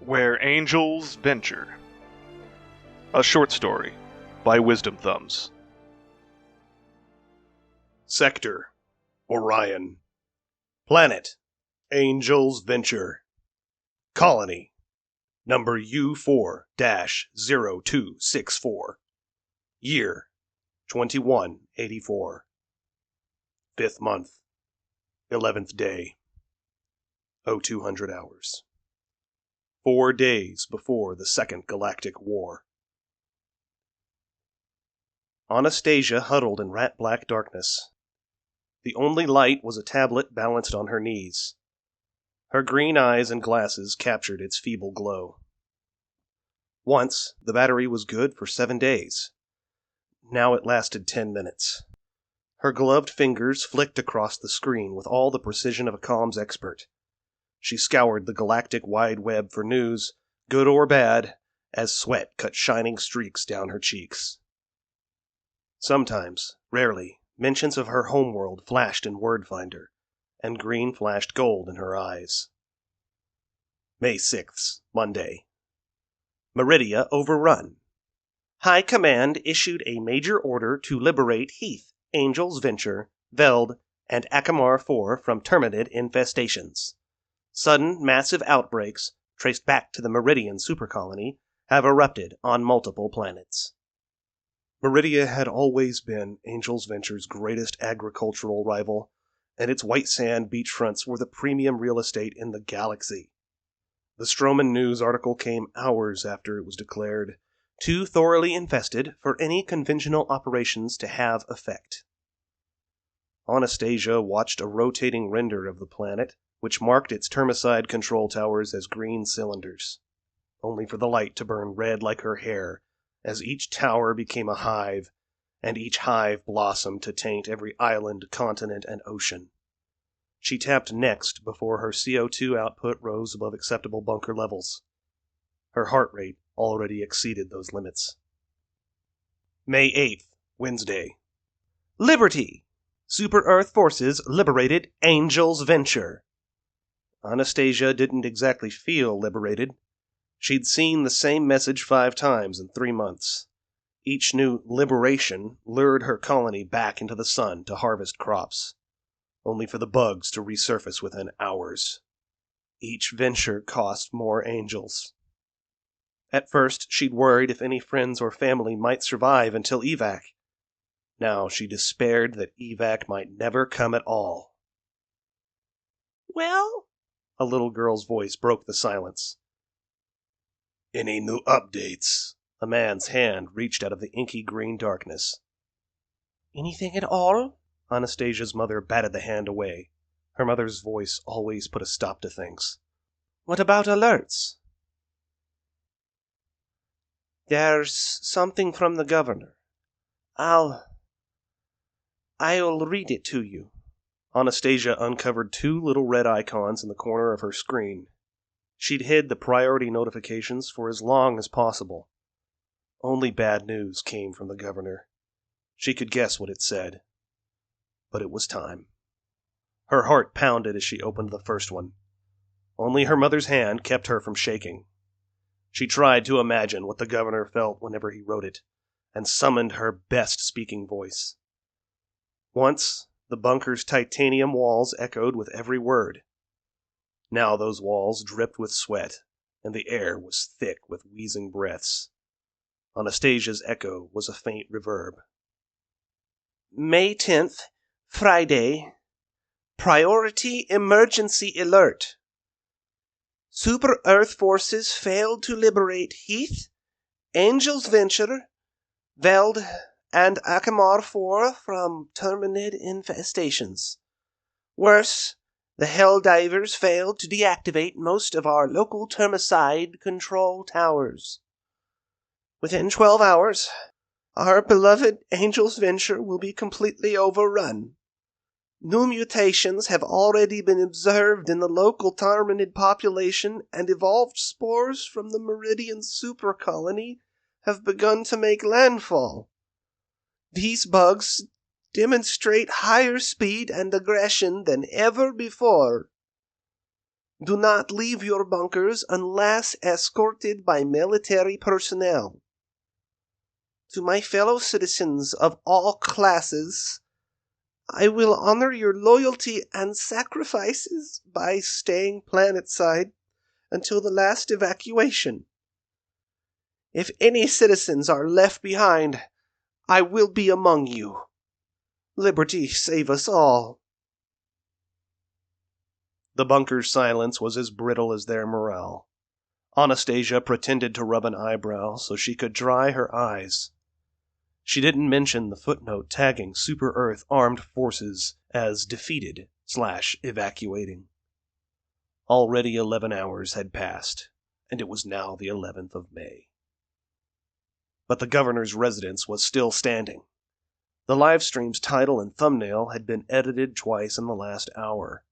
Where Angels Venture. A short story by Wisdom Thumbs. Sector Orion. Planet Angels Venture. Colony number U4-0264. Year 2184. 5th month, 11th day. 0200 hours. 4 days before the Second Galactic War. Anastasia huddled in rat-black darkness. The only light was a tablet balanced on her knees. Her green eyes and glasses captured its feeble glow. Once, the battery was good for 7 days. Now it lasted 10 minutes. Her gloved fingers flicked across the screen with all the precision of a comms expert. She scoured the galactic wide web for news, good or bad, as sweat cut shining streaks down her cheeks. Sometimes, rarely, mentions of her homeworld flashed in Wordfinder, and green flashed gold in her eyes. May 6th, Monday. Meridia overrun. High Command issued a major order to liberate Heath, Angels Venture, Veld, and Akamar 4 from Terminid infestations. Sudden, massive outbreaks, traced back to the Meridian supercolony, have erupted on multiple planets. Meridia had always been Angels Venture's greatest agricultural rival, and its white sand beachfronts were the premium real estate in the galaxy. The Stroman News article came hours after it was declared too thoroughly infested for any conventional operations to have effect. Anastasia watched a rotating render of the planet, which marked its termicide control towers as green cylinders, only for the light to burn red like her hair as each tower became a hive, and each hive blossomed to taint every island, continent, and ocean. She tapped next before her CO2 output rose above acceptable bunker levels. Her heart rate already exceeded those limits. May 8th, Wednesday. Liberty! Super Earth forces liberated Angels Venture. Anastasia didn't exactly feel liberated. She'd seen the same message 5 times in 3 months. Each new liberation lured her colony back into the sun to harvest crops, only for the bugs to resurface within hours. Each venture cost more angels. At first, she'd worried if any friends or family might survive until evac. Now she despaired that evac might never come at all. Well? A little girl's voice broke the silence. Any new updates? A man's hand reached out of the inky green darkness. Anything at all? Anastasia's mother batted the hand away. Her mother's voice always put a stop to things. What about alerts? There's something from the governor. I'll read it to you. Anastasia uncovered 2 little red icons in the corner of her screen. She'd hid the priority notifications for as long as possible. Only bad news came from the governor. She could guess what it said. But it was time. Her heart pounded as she opened the first one. Only her mother's hand kept her from shaking. She tried to imagine what the governor felt whenever he wrote it, and summoned her best speaking voice. Once, the bunker's titanium walls echoed with every word. Now those walls dripped with sweat, and the air was thick with wheezing breaths. Anastasia's echo was a faint reverb. May 10th, Friday. Priority emergency alert. Super Earth forces failed to liberate Heath, Angels Venture, Veld, and Akamar 4 from Terminid infestations. Worse, the Helldivers failed to deactivate most of our local termicide control towers. Within 12 hours, our beloved Angels Venture will be completely overrun. New mutations have already been observed in the local Terminid population, and evolved spores from the Meridian supercolony have begun to make landfall. These bugs demonstrate higher speed and aggression than ever before. Do not leave your bunkers unless escorted by military personnel. To my fellow citizens of all classes, I will honor your loyalty and sacrifices by staying planetside until the last evacuation. If any citizens are left behind, I will be among you. Liberty save us all. The bunker's silence was as brittle as their morale. Anastasia pretended to rub an eyebrow so she could dry her eyes. She didn't mention the footnote tagging Super Earth Armed Forces as defeated/evacuating. Already 11 hours had passed, and it was now the 11th of May. But the governor's residence was still standing. The live stream's title and thumbnail had been edited twice in the last hour.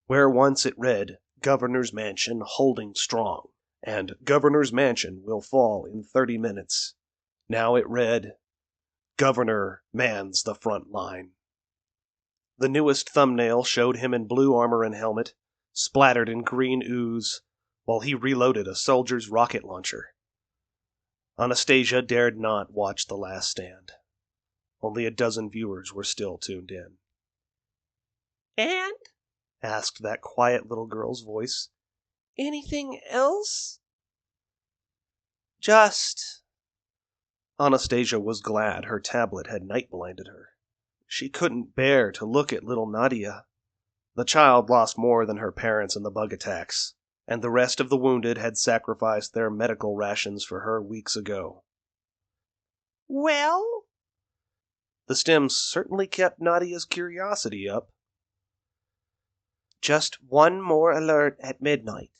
Where once it read, Governor's Mansion holding strong, and Governor's Mansion will fall in 30 minutes. Now it read, Governor mans the front line. The newest thumbnail showed him in blue armor and helmet, splattered in green ooze, while he reloaded a soldier's rocket launcher. Anastasia dared not watch The Last Stand. Only a dozen viewers were still tuned in. And? Asked that quiet little girl's voice. Anything else? Just... Anastasia was glad her tablet had night-blinded her. She couldn't bear to look at little Nadia. The child lost more than her parents in the bug attacks, and the rest of the wounded had sacrificed their medical rations for her weeks ago. Well? The stems certainly kept Nadia's curiosity up. Just one more alert at midnight.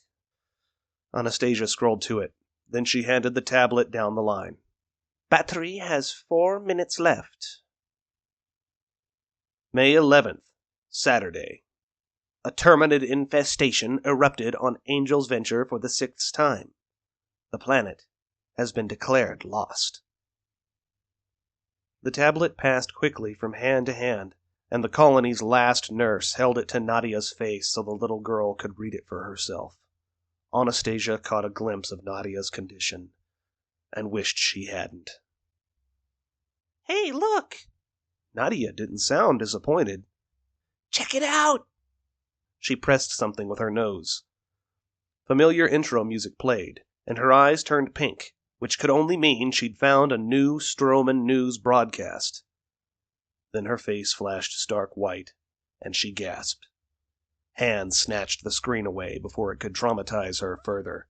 Anastasia scrolled to it. Then she handed the tablet down the line. Battery has 4 minutes left. May 11th, Saturday. A Terminid infestation erupted on Angel's Venture for the 6th time. The planet has been declared lost. The tablet passed quickly from hand to hand, and the colony's last nurse held it to Nadia's face so the little girl could read it for herself. Anastasia caught a glimpse of Nadia's condition, and wished she hadn't. Hey, look! Nadia didn't sound disappointed. Check it out! She pressed something with her nose. Familiar intro music played, and her eyes turned pink, which could only mean she'd found a new Stroman News broadcast. Then her face flashed stark white, and she gasped. Hands snatched the screen away before it could traumatize her further.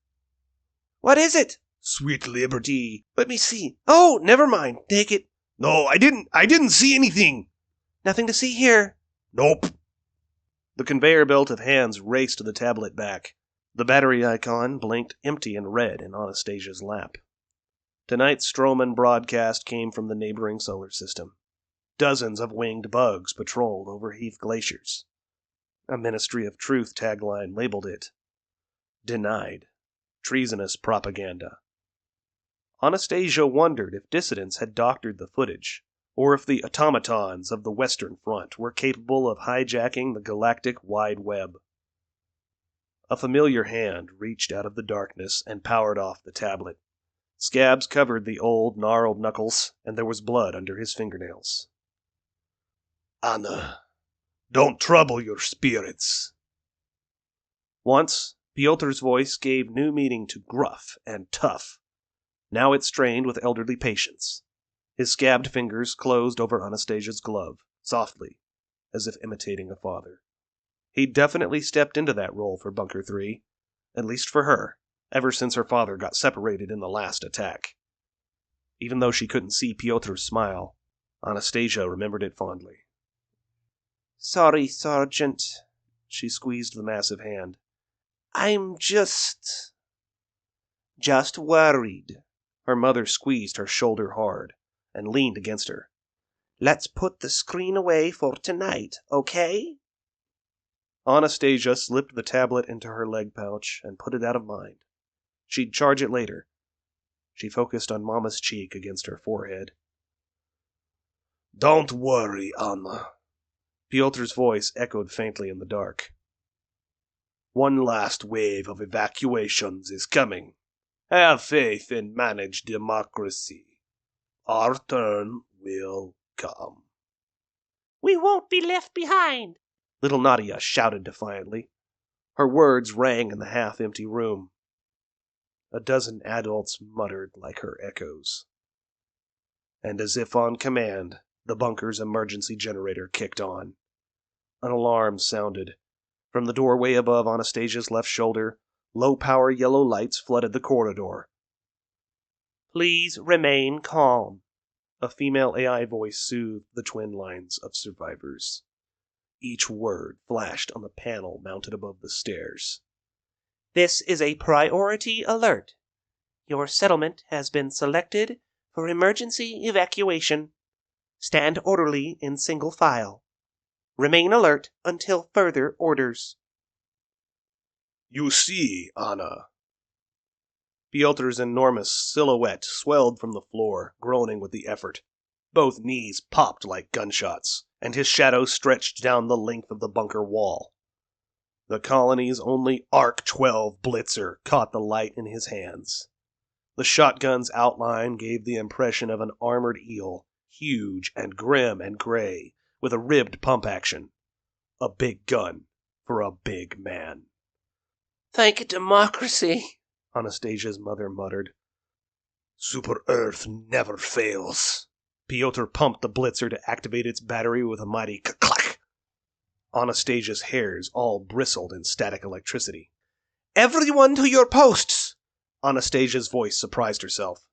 What is it? Sweet liberty. Let me see. Oh, never mind. Take it. No, I didn't see anything. Nothing to see here. Nope. The conveyor belt of hands raced the tablet back. The battery icon blinked empty and red in Anastasia's lap. Tonight's Stroman broadcast came from the neighboring solar system. Dozens of winged bugs patrolled over Heath glaciers. A Ministry of Truth tagline labeled it, Denied. Treasonous propaganda. Anastasia wondered if dissidents had doctored the footage, or if the automatons of the Western Front were capable of hijacking the galactic wide web. A familiar hand reached out of the darkness and powered off the tablet. Scabs covered the old, gnarled knuckles, and there was blood under his fingernails. Anna, don't trouble your spirits. Once, Piotr's voice gave new meaning to gruff and tough. Now it strained with elderly patience. His scabbed fingers closed over Anastasia's glove, softly, as if imitating a father. He'd definitely stepped into that role for Bunker 3, at least for her, ever since her father got separated in the last attack. Even though she couldn't see Piotr's smile, Anastasia remembered it fondly. Sorry, Sergeant. She squeezed the massive hand. I'm just worried. Her mother squeezed her shoulder hard and leaned against her. Let's put the screen away for tonight, okay? Anastasia slipped the tablet into her leg pouch and put it out of mind. She'd charge it later. She focused on Mama's cheek against her forehead. Don't worry, Anna. Piotr's voice echoed faintly in the dark. One last wave of evacuations is coming. Have faith in managed democracy. Our turn will come. We won't be left behind. Little Nadia shouted defiantly. Her words rang in the half-empty room. A dozen adults muttered like her echoes. And as if on command, the bunker's emergency generator kicked on. An alarm sounded. From the doorway above Anastasia's left shoulder, low-power yellow lights flooded the corridor. Please remain calm. A female AI voice soothed the twin lines of survivors. Each word flashed on the panel mounted above the stairs. This is a priority alert. Your settlement has been selected for emergency evacuation. Stand orderly in single file. Remain alert until further orders. You see, Anna. Piotr's enormous silhouette swelled from the floor, groaning with the effort. Both knees popped like gunshots, and his shadow stretched down the length of the bunker wall. The colony's only Arc-12 blitzer caught the light in his hands. The shotgun's outline gave the impression of an armored eel, huge and grim and gray, with a ribbed pump action. A big gun for a big man. Thank democracy, Anastasia's mother muttered. Super Earth never fails. Piotr pumped the blitzer to activate its battery with a mighty clack. Anastasia's hairs all bristled in static electricity. Everyone to your posts! Anastasia's voice surprised herself.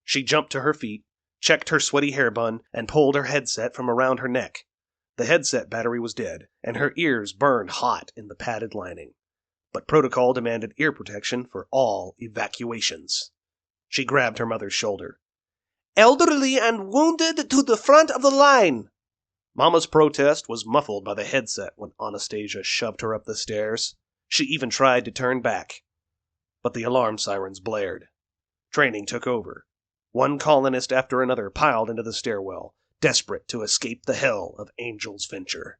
She jumped to her feet, checked her sweaty hair bun, and pulled her headset from around her neck. The headset battery was dead, and her ears burned hot in the padded lining. But protocol demanded ear protection for all evacuations. She grabbed her mother's shoulder. Elderly and wounded to the front of the line! Mama's protest was muffled by the headset when Anastasia shoved her up the stairs. She even tried to turn back. But the alarm sirens blared. Training took over. One colonist after another piled into the stairwell, desperate to escape the hell of Angel's Venture.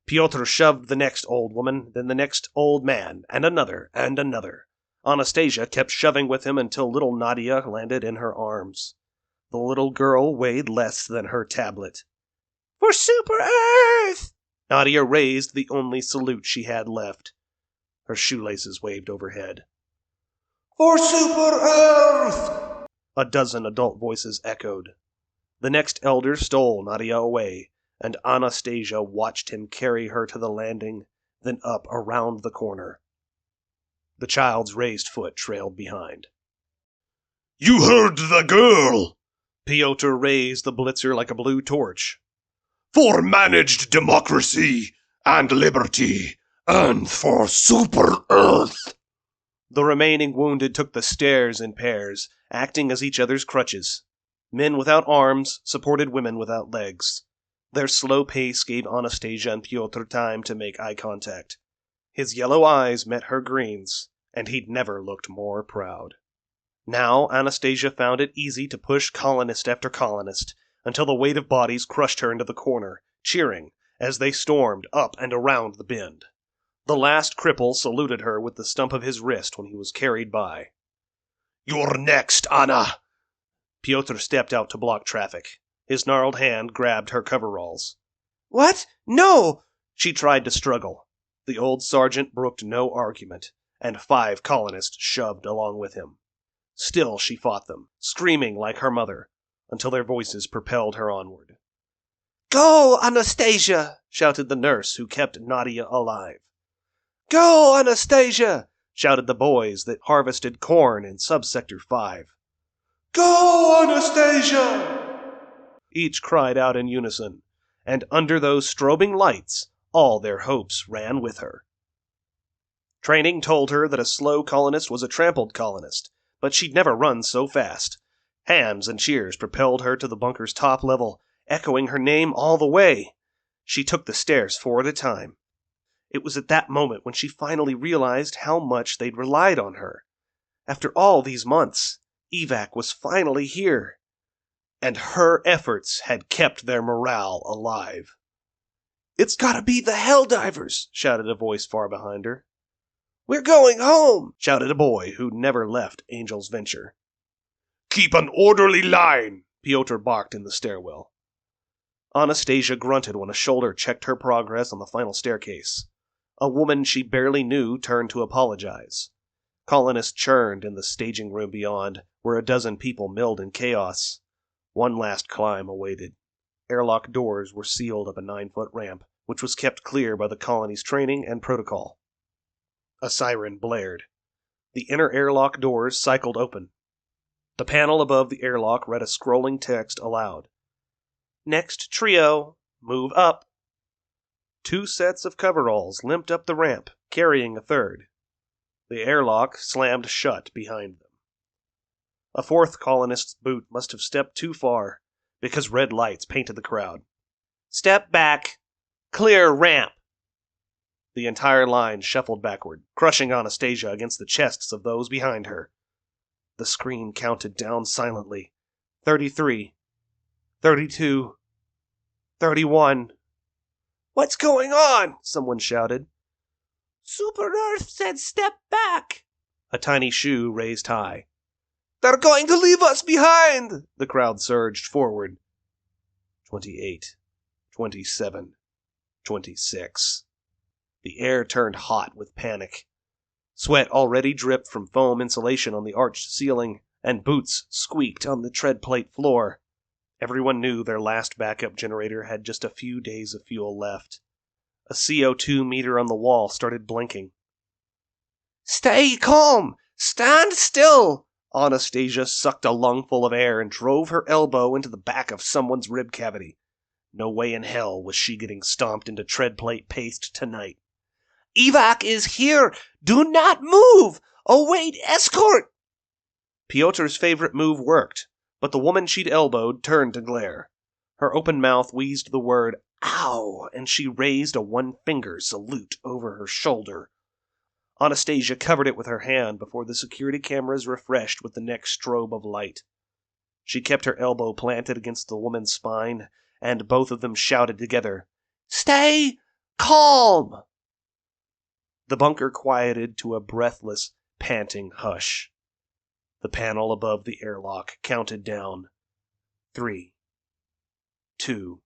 Piotr shoved the next old woman, then the next old man, and another, and another. Anastasia kept shoving with him until little Nadia landed in her arms. The little girl weighed less than her tablet. For Super Earth! Nadia raised the only salute she had left. Her shoelaces waved overhead. For Super Earth! A dozen adult voices echoed. The next elder stole Nadia away, and Anastasia watched him carry her to the landing, then up around the corner. The child's raised foot trailed behind. You heard the girl! Piotr raised the blitzer like a blue torch. For managed democracy and liberty, and for Super Earth! The remaining wounded took the stairs in pairs, acting as each other's crutches. Men without arms supported women without legs. Their slow pace gave Anastasia and Piotr time to make eye contact. His yellow eyes met her greens, and he'd never looked more proud. Now Anastasia found it easy to push colonist after colonist, until the weight of bodies crushed her into the corner, cheering as they stormed up and around the bend. The last cripple saluted her with the stump of his wrist when he was carried by. You're next, Anna! Piotr stepped out to block traffic. His gnarled hand grabbed her coveralls. What? No! She tried to struggle. The old sergeant brooked no argument, and 5 colonists shoved along with him. Still she fought them, screaming like her mother, until their voices propelled her onward. Go, Anastasia! Shouted the nurse who kept Nadia alive. Go, Anastasia! Shouted the boys that harvested corn in Subsector 5. Go, Anastasia! Each cried out in unison, and under those strobing lights, all their hopes ran with her. Training told her that a slow colonist was a trampled colonist, but she'd never run so fast. Hands and cheers propelled her to the bunker's top level, echoing her name all the way. She took the stairs 4 at a time. It was at that moment when she finally realized how much they'd relied on her. After all these months, evac was finally here. And her efforts had kept their morale alive. It's gotta be the Helldivers, shouted a voice far behind her. "We're going home!" shouted a boy who never left Angel's Venture. "Keep an orderly line!" Pyotr barked in the stairwell. Anastasia grunted when a shoulder checked her progress on the final staircase. A woman she barely knew turned to apologize. Colonists churned in the staging room beyond, where a dozen people milled in chaos. One last climb awaited. Airlock doors were sealed up a 9-foot ramp, which was kept clear by the colony's training and protocol. A siren blared. The inner airlock doors cycled open. The panel above the airlock read a scrolling text aloud. "Next trio, move up." 2 sets of coveralls limped up the ramp, carrying a third. The airlock slammed shut behind them. A 4th colonist's boot must have stepped too far, because red lights painted the crowd. "Step back! Clear ramp!" The entire line shuffled backward, crushing Anastasia against the chests of those behind her. The screen counted down silently. 33. 32. 31. "What's going on?" someone shouted. "Super Earth said step back." A tiny shoe raised high. "They're going to leave us behind!" The crowd surged forward. 28. 27. 26. The air turned hot with panic. Sweat already dripped from foam insulation on the arched ceiling, and boots squeaked on the tread plate floor. Everyone knew their last backup generator had just a few days of fuel left. A CO2 meter on the wall started blinking. "Stay calm! Stand still!" Anastasia sucked a lungful of air and drove her elbow into the back of someone's rib cavity. No way in hell was she getting stomped into tread plate paste tonight. "Evac is here! Do not move! Await escort!" Pyotr's favorite move worked, but the woman she'd elbowed turned to glare. Her open mouth wheezed the word, "Ow!" and she raised a 1-finger salute over her shoulder. Anastasia covered it with her hand before the security cameras refreshed with the next strobe of light. She kept her elbow planted against the woman's spine, and both of them shouted together, "Stay calm!" The bunker quieted to a breathless, panting hush. The panel above the airlock counted down. 3, 2,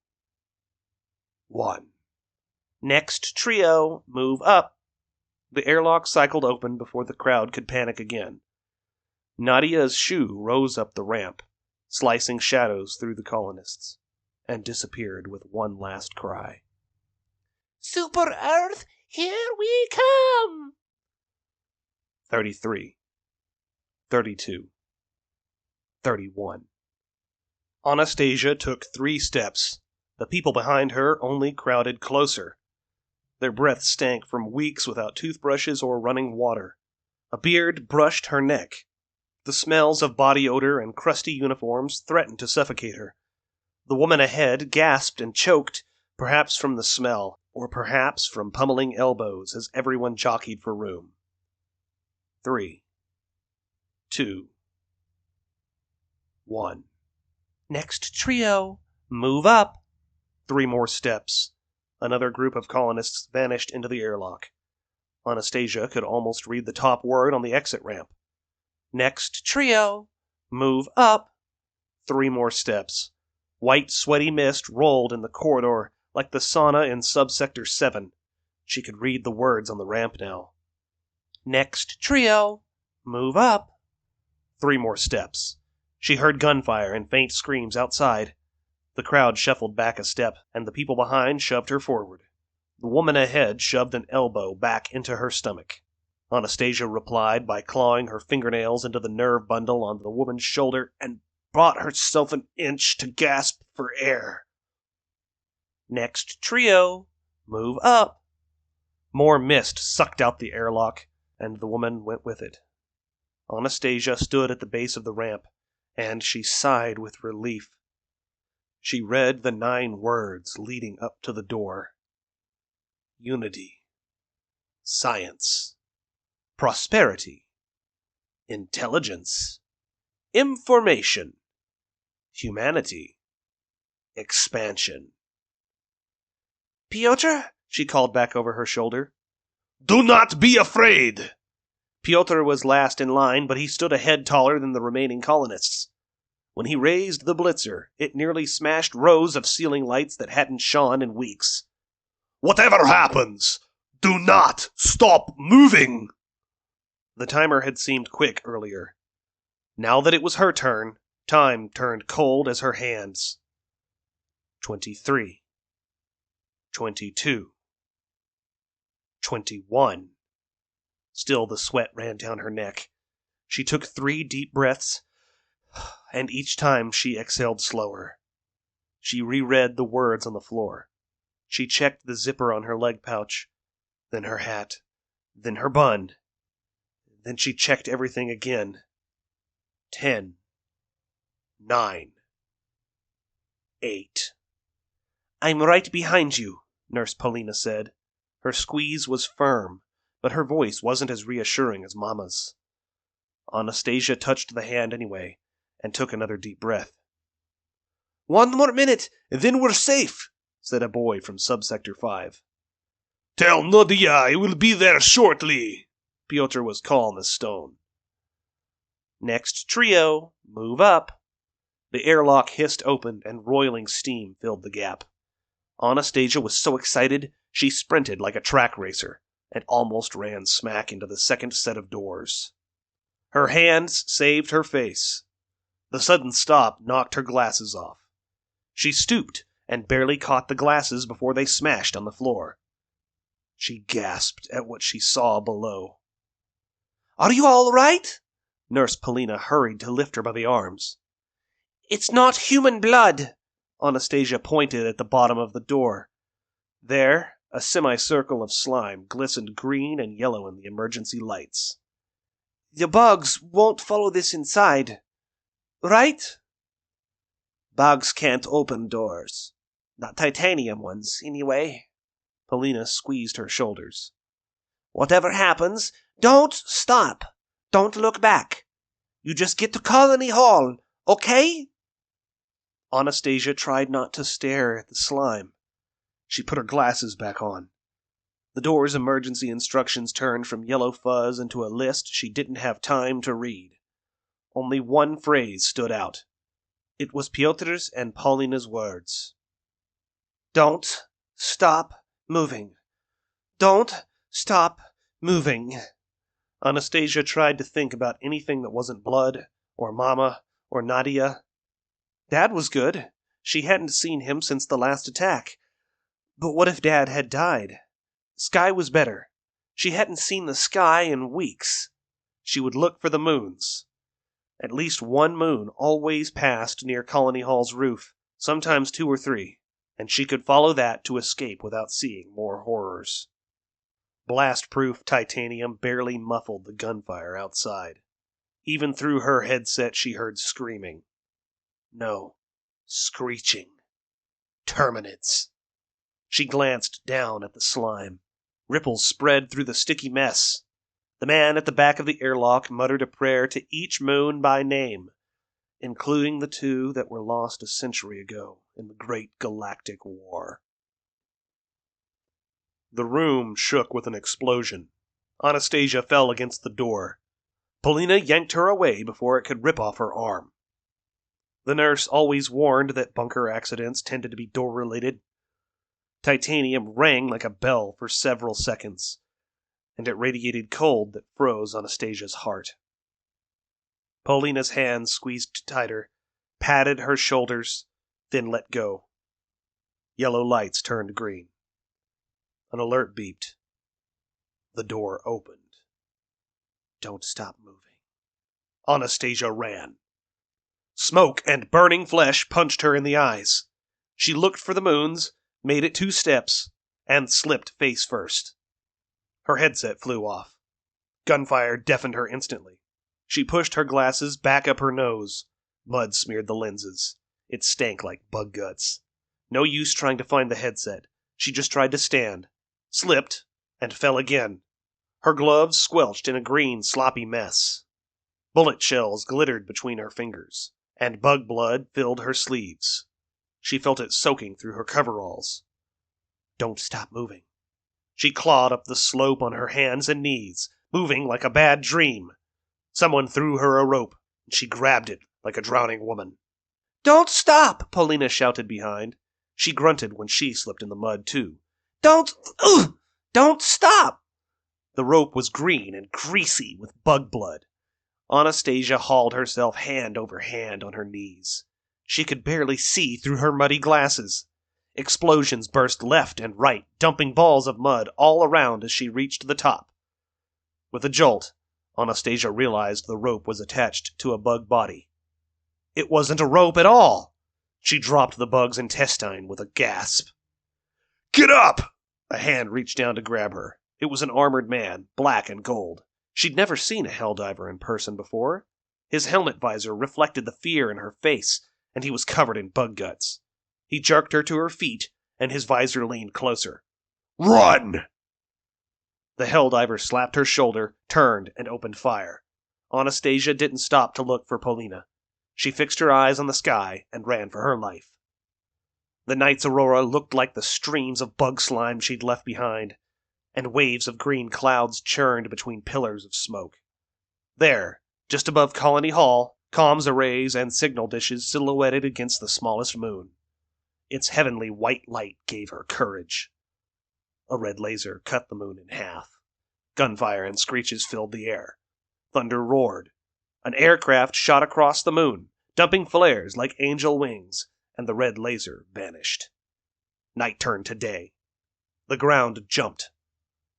1. "Next trio, move up." The airlock cycled open before the crowd could panic again. Nadia's shoe rose up the ramp, slicing shadows through the colonists, and disappeared with one last cry. "Super Earth, here we come!" 33. 32. 31. Anastasia took 3 steps. The people behind her only crowded closer. Their breath stank from weeks without toothbrushes or running water. A beard brushed her neck. The smells of body odor and crusty uniforms threatened to suffocate her. The woman ahead gasped and choked, perhaps from the smell, or perhaps from pummeling elbows as everyone jockeyed for room. 3, 2, 1. "Next trio, move up." 3 more steps. Another group of colonists vanished into the airlock. Anastasia could almost read the top word on the exit ramp. "Next trio, move up." 3 more steps. White, sweaty mist rolled in the corridor like the sauna in Subsector 7. She could read the words on the ramp now. "Next trio, move up." 3 more steps. She heard gunfire and faint screams outside. The crowd shuffled back a step, and the people behind shoved her forward. The woman ahead shoved an elbow back into her stomach. Anastasia replied by clawing her fingernails into the nerve bundle on the woman's shoulder and brought herself an inch to gasp for air. "Next trio, move up." More mist sucked out the airlock, and the woman went with it. Anastasia stood at the base of the ramp, and she sighed with relief. She read the 9 words leading up to the door. Unity. Science. Prosperity. Intelligence. Information. Humanity. Expansion. "Pyotr," she called back over her shoulder, Do not be afraid! Pyotr was last in line, but he stood a head taller than the remaining colonists. When he raised the blitzer, it nearly smashed rows of ceiling lights that hadn't shone in weeks. Whatever happens, do not stop moving! The timer had seemed quick earlier. Now that it was her turn, time turned cold as her hands. 23. 22. 21. Still the sweat ran down her neck. She took 3 deep breaths, and each time she exhaled slower. She reread the words on the floor. She checked the zipper on her leg pouch, then her hat, then her bun. Then she checked everything again. 10. 9. 8. I'm right behind you, Nurse Paulina said. Her squeeze was firm, but her voice wasn't as reassuring as Mama's. Anastasia touched the hand anyway, and took another deep breath. 1 more minute, then we're safe, said a boy from Subsector 5. Tell Nadia I will be there shortly. Pyotr was calm as stone. Next trio, move up. The airlock hissed open and roiling steam filled the gap. Anastasia was so excited, she sprinted like a track racer and almost ran smack into the second set of doors. Her hands saved her face. The sudden stop knocked her glasses off. She stooped and barely caught the glasses before they smashed on the floor. She gasped at what she saw below. Are you all right? Nurse Paulina hurried to lift her by the arms. It's not human blood. Anastasia pointed at the bottom of the door. There, a semicircle of slime glistened green and yellow in the emergency lights. The bugs won't follow this inside, right? Bugs can't open doors. Not titanium ones, anyway. Paulina squeezed her shoulders. Whatever happens, don't stop. Don't look back. You just get to Colony Hall, okay? Anastasia tried not to stare at the slime. She put her glasses back on. The door's emergency instructions turned from yellow fuzz into a list she didn't have time to read. Only one phrase stood out. It was Pyotr's and Paulina's words. Don't stop moving. Don't stop moving. Anastasia tried to think about anything that wasn't blood, or Mama, or Nadia. Dad was good. She hadn't seen him since the last attack. But what if Dad had died? Sky was better. She hadn't seen the sky in weeks. She would look for the moons. At least one moon always passed near Colony Hall's roof, sometimes 2 or 3, and she could follow that to escape without seeing more horrors. Blast-proof titanium barely muffled the gunfire outside. Even through her headset she heard screaming. No, screeching. Terminids. She glanced down at the slime. Ripples spread through the sticky mess. The man at the back of the airlock muttered a prayer to each moon by name, including the 2 that were lost a century ago in the Great Galactic War. The room shook with an explosion. Anastasia fell against the door. Paulina yanked her away before it could rip off her arm. The nurse always warned that bunker accidents tended to be door-related. Titanium rang like a bell for several seconds, and it radiated cold that froze Anastasia's heart. Paulina's hands squeezed tighter, patted her shoulders, then let go. Yellow lights turned green. An alert beeped. The door opened. Don't stop moving. Anastasia ran. Smoke and burning flesh punched her in the eyes. She looked for the moons, made it 2 steps, and slipped face first. Her headset flew off. Gunfire deafened her instantly. She pushed her glasses back up her nose. Mud smeared the lenses. It stank like bug guts. No use trying to find the headset. She just tried to stand, slipped, and fell again. Her gloves squelched in a green, sloppy mess. Bullet shells glittered between her fingers, and bug blood filled her sleeves. She felt it soaking through her coveralls. Don't stop moving. She clawed up the slope on her hands and knees, moving like a bad dream. Someone threw her a rope, and she grabbed it like a drowning woman. Don't stop! Paulina shouted behind. She grunted when she slipped in the mud, too. Don't stop! The rope was green and greasy with bug blood. Anastasia hauled herself hand over hand on her knees. She could barely see through her muddy glasses. Explosions burst left and right, dumping balls of mud all around as she reached the top. With a jolt, Anastasia realized the rope was attached to a bug body. It wasn't a rope at all! She dropped the bug's intestine with a gasp. "Get up!" A hand reached down to grab her. It was an armored man, black and gold. She'd never seen a Helldiver in person before. His helmet visor reflected the fear in her face, and he was covered in bug guts. He jerked her to her feet, and his visor leaned closer. "Run!" The Helldiver slapped her shoulder, turned, and opened fire. Anastasia didn't stop to look for Paulina. She fixed her eyes on the sky and ran for her life. The night's aurora looked like the streams of bug slime she'd left behind, and waves of green clouds churned between pillars of smoke. There, just above Colony Hall, comms arrays and signal dishes silhouetted against the smallest moon. Its heavenly white light gave her courage. A red laser cut the moon in half. Gunfire and screeches filled the air. Thunder roared. An aircraft shot across the moon, dumping flares like angel wings, and the red laser vanished. Night turned to day. The ground jumped.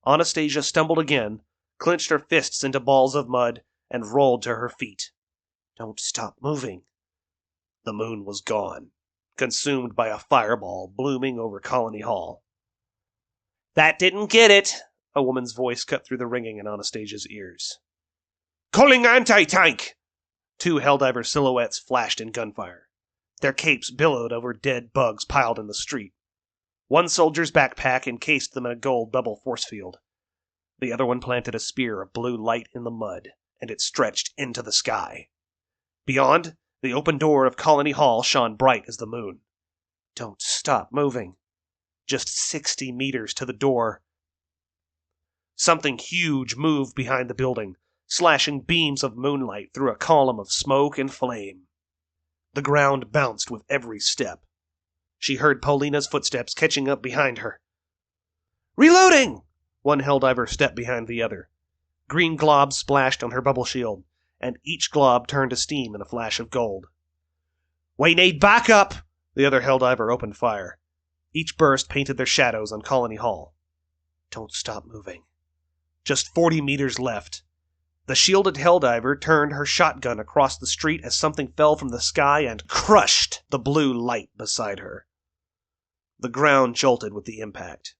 Anastasia stumbled again, clenched her fists into balls of mud, and rolled to her feet. Don't stop moving. The moon was gone, consumed by a fireball blooming over Colony Hall. That didn't get it, A woman's voice cut through the ringing in Anastasia's ears. Calling anti-tank! 2 Helldiver silhouettes flashed in gunfire. Their capes billowed over dead bugs piled in the street. One soldier's backpack encased them in a gold double force field. The other one planted a spear of blue light in the mud, and it stretched into the sky. Beyond, the open door of Colony Hall shone bright as the moon. Don't stop moving. Just 60 meters to the door. Something huge moved behind the building, slashing beams of moonlight through a column of smoke and flame. The ground bounced with every step. She heard Paulina's footsteps catching up behind her. Reloading! One Helldiver stepped behind the other. Green globs splashed on her bubble shield, and each glob turned to steam in a flash of gold. We need backup! The other Helldiver opened fire. Each burst painted their shadows on Colony Hall. Don't stop moving. Just 40 meters left. The shielded Helldiver turned her shotgun across the street as something fell from the sky and crushed the blue light beside her. The ground jolted with the impact.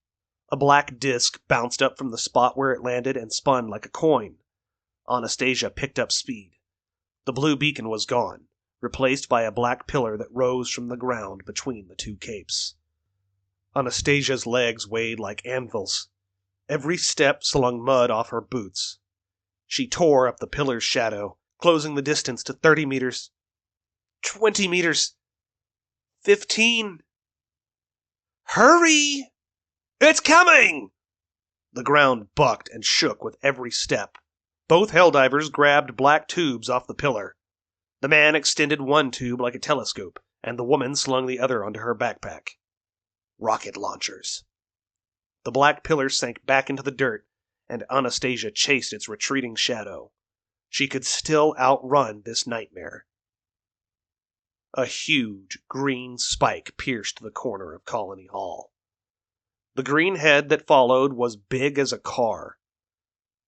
A black disc bounced up from the spot where it landed and spun like a coin. Anastasia picked up speed. The blue beacon was gone, replaced by a black pillar that rose from the ground between the 2 capes. Anastasia's legs weighed like anvils. Every step slung mud off her boots. She tore up the pillar's shadow, closing the distance to 30 meters, 20 meters, 15. Hurry! It's coming! The ground bucked and shook with every step. Both Helldivers grabbed black tubes off the pillar. The man extended one tube like a telescope, and the woman slung the other onto her backpack. Rocket launchers. The black pillar sank back into the dirt, and Anastasia chased its retreating shadow. She could still outrun this nightmare. A huge green spike pierced the corner of Colony Hall. The green head that followed was big as a car.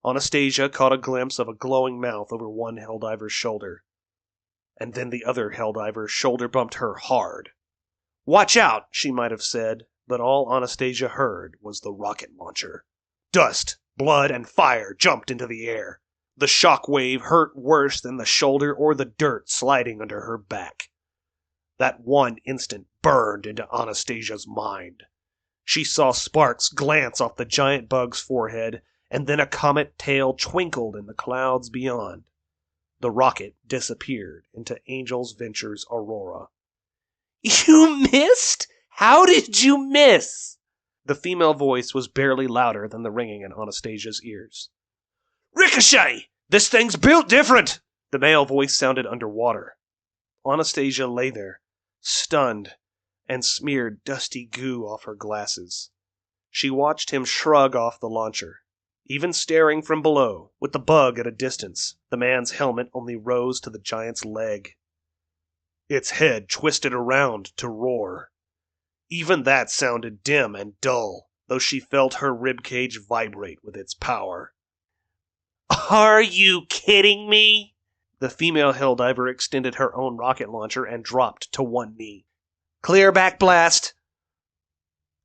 Anastasia caught a glimpse of a glowing mouth over one Helldiver's shoulder. And then the other Helldiver shoulder bumped her hard. Watch out, she might have said, but all Anastasia heard was the rocket launcher. Dust, blood, and fire jumped into the air. The shock wave hurt worse than the shoulder or the dirt sliding under her back. That one instant burned into Anastasia's mind. She saw sparks glance off the giant bug's forehead, and then a comet tail twinkled in the clouds beyond. The rocket disappeared into Angel's Venture's aurora. You missed? How did you miss? The female voice was barely louder than the ringing in Anastasia's ears. "Ricochet! This thing's built different!" The male voice sounded underwater. Anastasia lay there, stunned, and smeared dusty goo off her glasses. She watched him shrug off the launcher. Even staring from below, with the bug at a distance, the man's helmet only rose to the giant's leg. Its head twisted around to roar. Even that sounded dim and dull, though she felt her ribcage vibrate with its power. Are you kidding me? The female Helldiver extended her own rocket launcher and dropped to one knee. Clear back blast.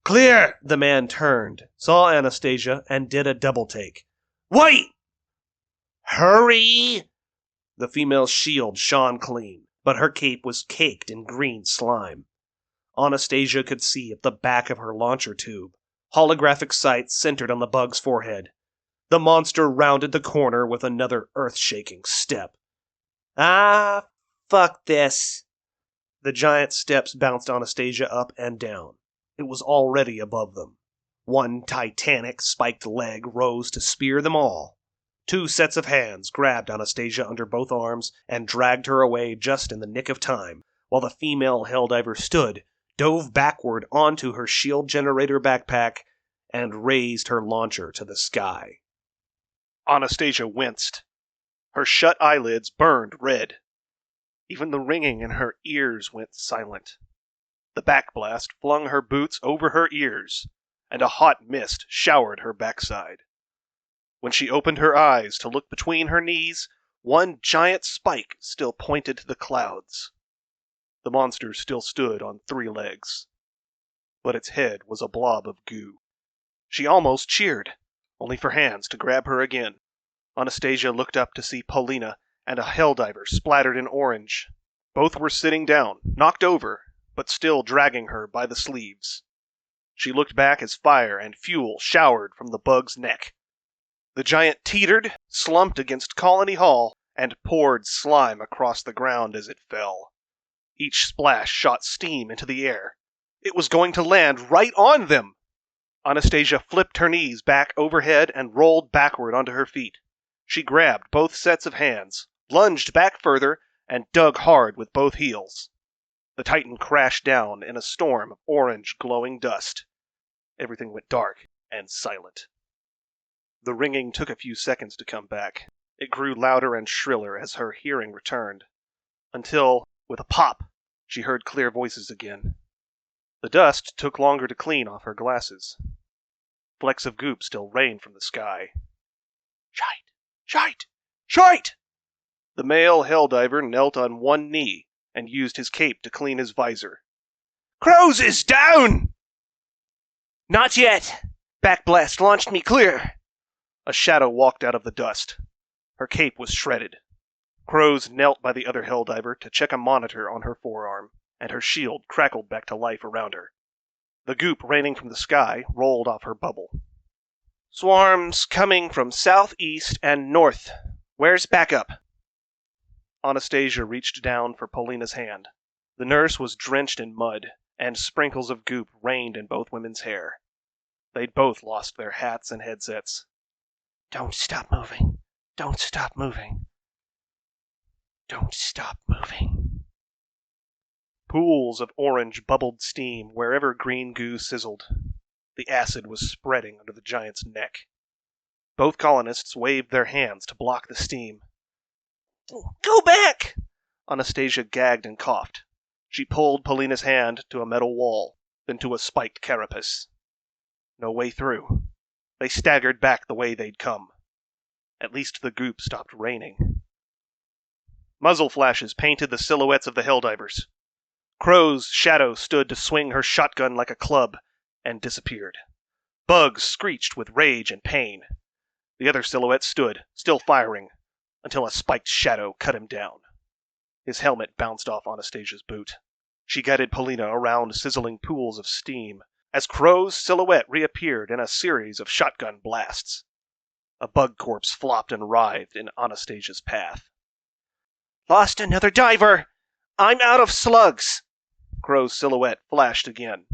Clear! The man turned, saw Anastasia, and did a double take. Wait! Hurry! The female's shield shone clean, but her cape was caked in green slime. Anastasia could see at the back of her launcher tube, holographic sights centered on the bug's forehead. The monster rounded the corner with another earth-shaking step. Ah, fuck this. The giant steps bounced Anastasia up and down. It was already above them. One titanic spiked leg rose to spear them all. Two sets of hands grabbed Anastasia under both arms and dragged her away just in the nick of time, while the female Helldiver stood, dove backward onto her shield generator backpack, and raised her launcher to the sky. Anastasia winced. Her shut eyelids burned red. Even the ringing in her ears went silent. The backblast flung her boots over her ears, and a hot mist showered her backside. When she opened her eyes to look between her knees, one giant spike still pointed to the clouds. The monster still stood on 3 legs, but its head was a blob of goo. She almost cheered, only for hands to grab her again. Anastasia looked up to see Paulina and a Helldiver splattered in orange. Both were sitting down, knocked over, but still dragging her by the sleeves. She looked back as fire and fuel showered from the bug's neck. The giant teetered, slumped against Colony Hall, and poured slime across the ground as it fell. Each splash shot steam into the air. It was going to land right on them! Anastasia flipped her knees back overhead and rolled backward onto her feet. She grabbed both sets of hands, lunged back further, and dug hard with both heels. The Titan crashed down in a storm of orange glowing dust. Everything went dark and silent. The ringing took a few seconds to come back. It grew louder and shriller as her hearing returned, until, with a pop, she heard clear voices again. The dust took longer to clean off her glasses. Flecks of goop still rained from the sky. Shite! Shite! Shite! The male Helldiver knelt on one knee and used his cape to clean his visor. Crows is down! Not yet. Backblast launched me clear. A shadow walked out of the dust. Her cape was shredded. Crows knelt by the other Helldiver to check a monitor on her forearm, and her shield crackled back to life around her. The goop raining from the sky rolled off her bubble. Swarms coming from southeast and north. Where's backup? Anastasia reached down for Paulina's hand. The nurse was drenched in mud, and sprinkles of goop rained in both women's hair. They'd both lost their hats and headsets. Don't stop moving. Don't stop moving. Don't stop moving. Pools of orange bubbled steam wherever green goo sizzled. The acid was spreading under the giant's neck. Both colonists waved their hands to block the steam. Go back! Anastasia gagged and coughed. She pulled Paulina's hand to a metal wall, then to a spiked carapace. No way through. They staggered back the way they'd come. At least the goop stopped raining. Muzzle flashes painted the silhouettes of the Helldivers. Crow's shadow stood to swing her shotgun like a club, and disappeared. Bugs screeched with rage and pain. The other silhouette stood, still firing, until a spiked shadow cut him down. His helmet bounced off Anastasia's boot. She guided Paulina around sizzling pools of steam, as Crow's silhouette reappeared in a series of shotgun blasts. A bug corpse flopped and writhed in Anastasia's path. Lost another diver! I'm out of slugs! Crow's silhouette flashed again.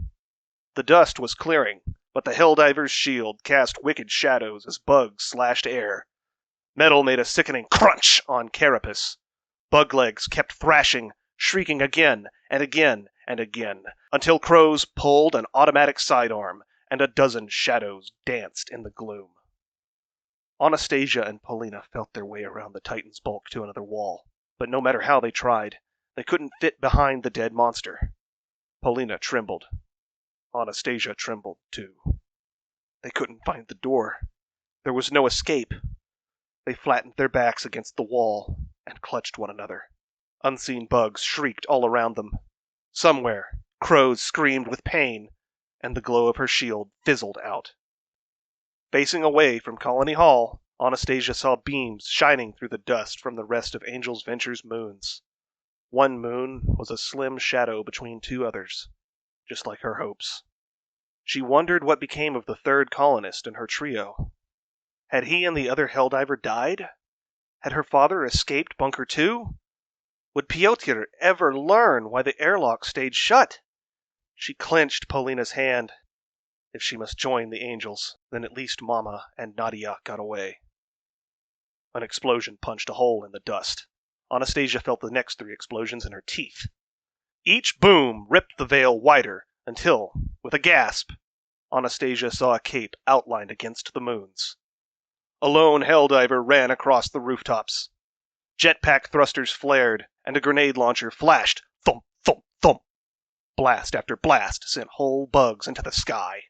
The dust was clearing, but the Helldiver's shield cast wicked shadows as bugs slashed air. Metal made a sickening crunch on carapace. Bug legs kept thrashing, shrieking again and again and again, until crows pulled an automatic sidearm, and a dozen shadows danced in the gloom. Anastasia and Polina felt their way around the Titan's bulk to another wall, but no matter how they tried, they couldn't fit behind the dead monster. Polina trembled. Anastasia trembled, too. They couldn't find the door. There was no escape. They flattened their backs against the wall and clutched one another. Unseen bugs shrieked all around them. Somewhere, crows screamed with pain, and the glow of her shield fizzled out. Facing away from Colony Hall, Anastasia saw beams shining through the dust from the rest of Angel's Venture's moons. One moon was a slim shadow between two others, just like her hopes. She wondered what became of the third colonist in her trio. Had he and the other Helldiver died? Had her father escaped Bunker 2? Would Piotr ever learn why the airlock stayed shut? She clenched Polina's hand. If she must join the angels, then at least Mama and Nadia got away. An explosion punched a hole in the dust. Anastasia felt the next 3 explosions in her teeth. Each boom ripped the veil wider, until, with a gasp, Anastasia saw a cape outlined against the moons. A lone Helldiver ran across the rooftops. Jetpack thrusters flared, and a grenade launcher flashed. Thump, thump, thump. Blast after blast sent whole bugs into the sky.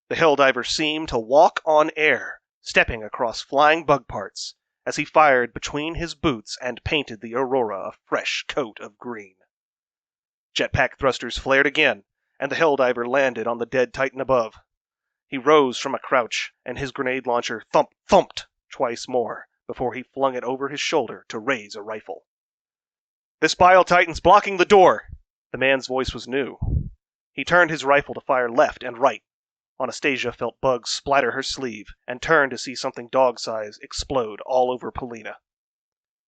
The Helldiver seemed to walk on air, stepping across flying bug parts, as he fired between his boots and painted the Aurora a fresh coat of green. Jetpack thrusters flared again, and the Helldiver landed on the dead Titan above. He rose from a crouch, and his grenade launcher thumped twice more before he flung it over his shoulder to raise a rifle. "This Bile Titan's blocking the door!" The man's voice was new. He turned his rifle to fire left and right. Anastasia felt bugs splatter her sleeve, and turned to see something dog-sized explode all over Polina.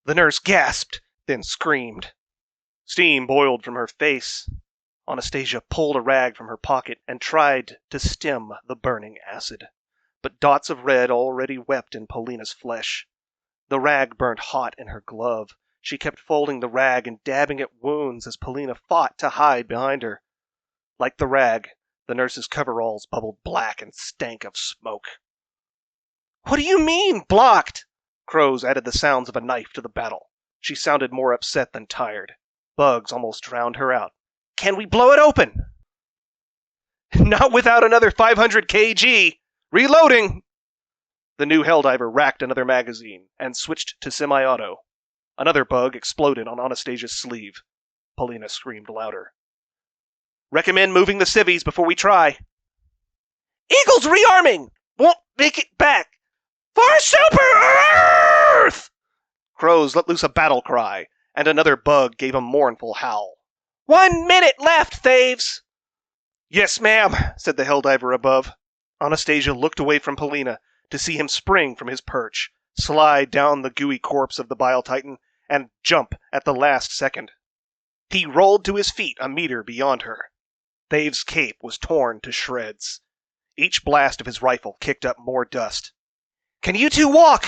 The nurse gasped, then screamed. Steam boiled from her face. Anastasia pulled a rag from her pocket and tried to stem the burning acid, but dots of red already wept in Polina's flesh. The rag burnt hot in her glove. She kept folding the rag and dabbing at wounds as Polina fought to hide behind her. Like the rag, the nurse's coveralls bubbled black and stank of smoke. "What do you mean, blocked?" Crows added the sounds of a knife to the battle. She sounded more upset than tired. Bugs almost drowned her out. "Can we blow it open?" "Not without another 500 kg! Reloading!" The new Helldiver racked another magazine and switched to semi-auto. Another bug exploded on Anastasia's sleeve. Polina screamed louder. "Recommend moving the civvies before we try." "Eagle's rearming! Won't make it back! For Super Earth!" Crows let loose a battle cry, and another bug gave a mournful howl. "1 minute left, Thaves!" "Yes, ma'am," said the Helldiver above. Anastasia looked away from Polina to see him spring from his perch, slide down the gooey corpse of the Bile Titan, and jump at the last second. He rolled to his feet a meter beyond her. Thaves' cape was torn to shreds. Each blast of his rifle kicked up more dust. "Can you two walk?"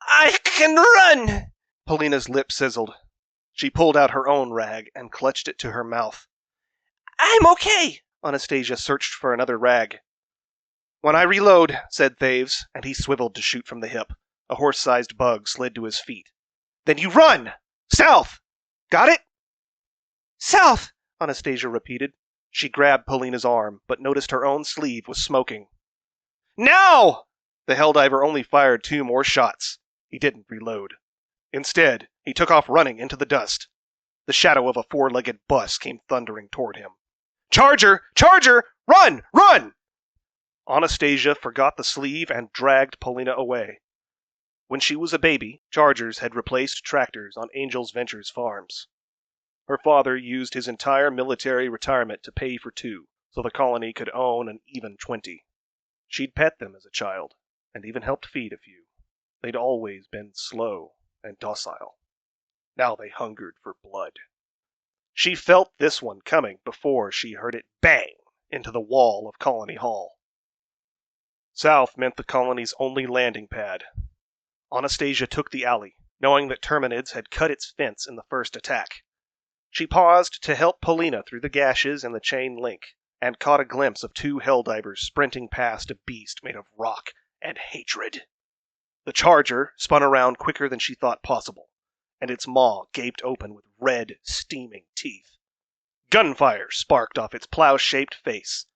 "I can run!" Polina's lip sizzled. She pulled out her own rag and clutched it to her mouth. "I'm okay." Anastasia searched for another rag. "When I reload," said Thaves, and he swiveled to shoot from the hip. A horse-sized bug slid to his feet. "Then you run! South! Got it?" "South!" Anastasia repeated. She grabbed Polina's arm, but noticed her own sleeve was smoking. "Now!" The Helldiver only fired 2 more shots. He didn't reload. Instead, he took off running into the dust. The shadow of a 4-legged bus came thundering toward him. "Charger! Charger! Run! Run!" Anastasia forgot the sleeve and dragged Polina away. When she was a baby, chargers had replaced tractors on Angel's Venture's farms. Her father used his entire military retirement to pay for 2, so the colony could own an even 20. She'd pet them as a child, and even helped feed a few. They'd always been slow and docile. Now they hungered for blood. She felt this one coming before she heard it bang into the wall of Colony Hall. South meant the colony's only landing pad. Anastasia took the alley, knowing that Terminids had cut its fence in the first attack. She paused to help Polina through the gashes in the chain link, and caught a glimpse of two Helldivers sprinting past a beast made of rock and hatred. The charger spun around quicker than she thought possible, and its maw gaped open with red, steaming teeth. Gunfire sparked off its plow-shaped face,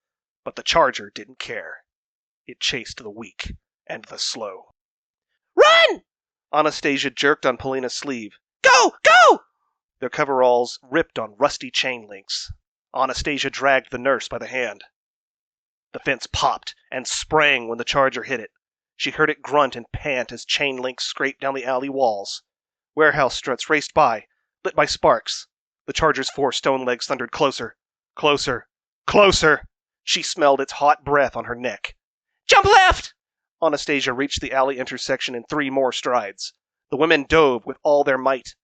but the charger didn't care. It chased the weak and the slow. Run! Anastasia jerked on Polina's sleeve. Go! Go! Their coveralls ripped on rusty chain links. Anastasia dragged the nurse by the hand. The fence popped and sprang when the charger hit it. She heard it grunt and pant as chain links scraped down the alley walls. Warehouse struts raced by, lit by sparks. The charger's four stone legs thundered closer. Closer. Closer! She smelled its hot breath on her neck. Jump left! Anastasia reached the alley intersection in 3 more strides. The women dove with all their might.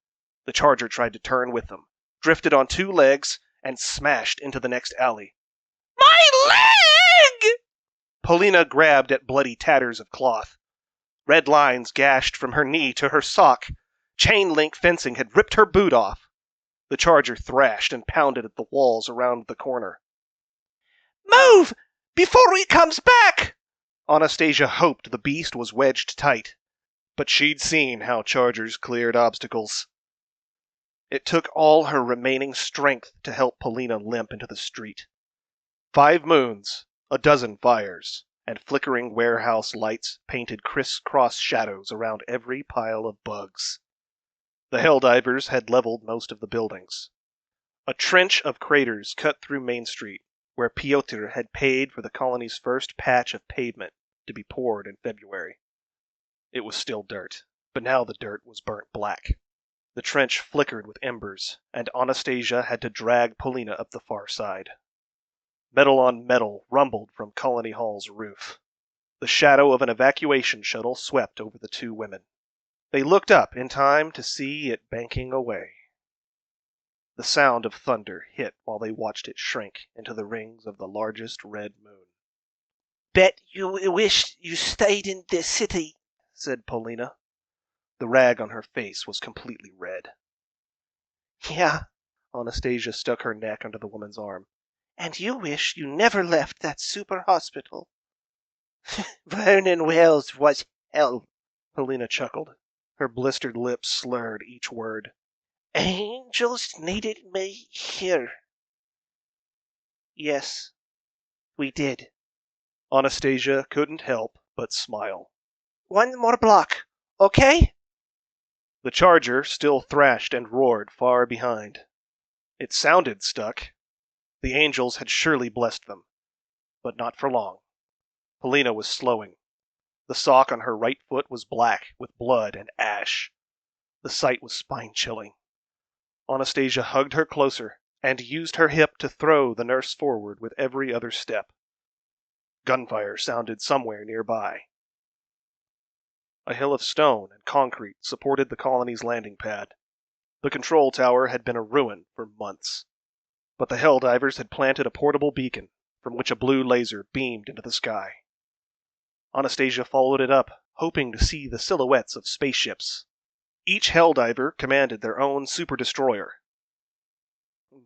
The charger tried to turn with them, drifted on 2 legs, and smashed into the next alley. My leg! Polina grabbed at bloody tatters of cloth. Red lines gashed from her knee to her sock. Chain link fencing had ripped her boot off. The charger thrashed and pounded at the walls around the corner. Move! Before he comes back! Anastasia hoped the beast was wedged tight, but she'd seen how chargers cleared obstacles. It took all her remaining strength to help Polina limp into the street. 5 moons, a dozen fires, and flickering warehouse lights painted criss-cross shadows around every pile of bugs. The Helldivers had leveled most of the buildings. A trench of craters cut through Main Street, where Piotr had paid for the colony's first patch of pavement to be poured in February. It was still dirt, but now the dirt was burnt black. The trench flickered with embers, and Anastasia had to drag Polina up the far side. Metal on metal rumbled from Colony Hall's roof. The shadow of an evacuation shuttle swept over the 2 women. They looked up in time to see it banking away. The sound of thunder hit while they watched it shrink into the rings of the largest red moon. Bet you wish you stayed in this city, said Polina. The rag on her face was completely red. Yeah, Anastasia stuck her neck under the woman's arm. and you wish you never left that super hospital. Vernon Wells was hell, Polina chuckled. Her blistered lips slurred each word. Angels needed me here. Yes, we did. Anastasia couldn't help but smile. 1 more block, okay? The charger still thrashed and roared far behind. It sounded stuck. The angels had surely blessed them, but not for long. Polina was slowing. The sock on her right foot was black with blood and ash. The sight was spine-chilling. Anastasia hugged her closer and used her hip to throw the nurse forward with every other step. Gunfire sounded somewhere nearby. A hill of stone and concrete supported the colony's landing pad. The control tower had been a ruin for months, but the Helldivers had planted a portable beacon from which a blue laser beamed into the sky. Anastasia followed it up, hoping to see the silhouettes of spaceships. Each Helldiver commanded their own super-destroyer.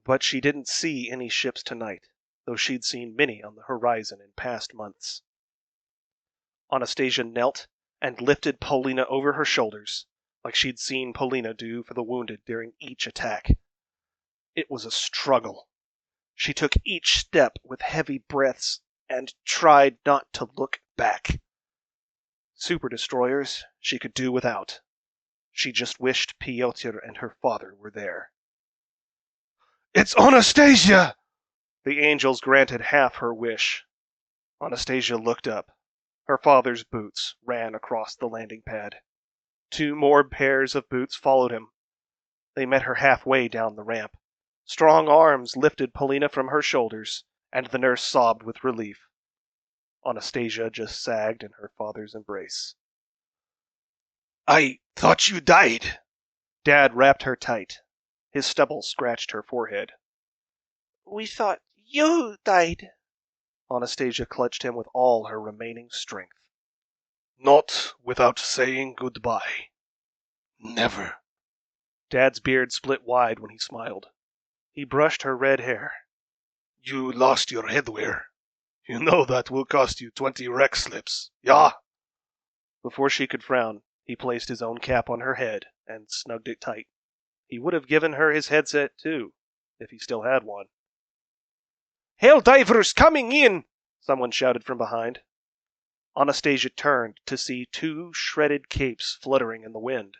But she didn't see any ships tonight, though she'd seen many on the horizon in past months. Anastasia knelt and lifted Polina over her shoulders, like she'd seen Polina do for the wounded during each attack. It was a struggle. She took each step with heavy breaths and tried not to look back. Super-destroyers she could do without. She just wished Piotr and her father were there. "It's Anastasia!" The angels granted half her wish. Anastasia looked up. Her father's boots ran across the landing pad. 2 more pairs of boots followed him. They met her halfway down the ramp. Strong arms lifted Polina from her shoulders, and the nurse sobbed with relief. Anastasia just sagged in her father's embrace. "I thought you died." Dad wrapped her tight. His stubble scratched her forehead. We thought you died. Anastasia clutched him with all her remaining strength. Not without saying goodbye. Never. Dad's beard split wide when he smiled. He brushed her red hair. You lost your headwear. You know that will cost you 20 rec slips, yeah? Before she could frown, he placed his own cap on her head and snugged it tight. He would have given her his headset, too, if he still had one. Helldivers coming in! Someone shouted from behind. Anastasia turned to see 2 shredded capes fluttering in the wind.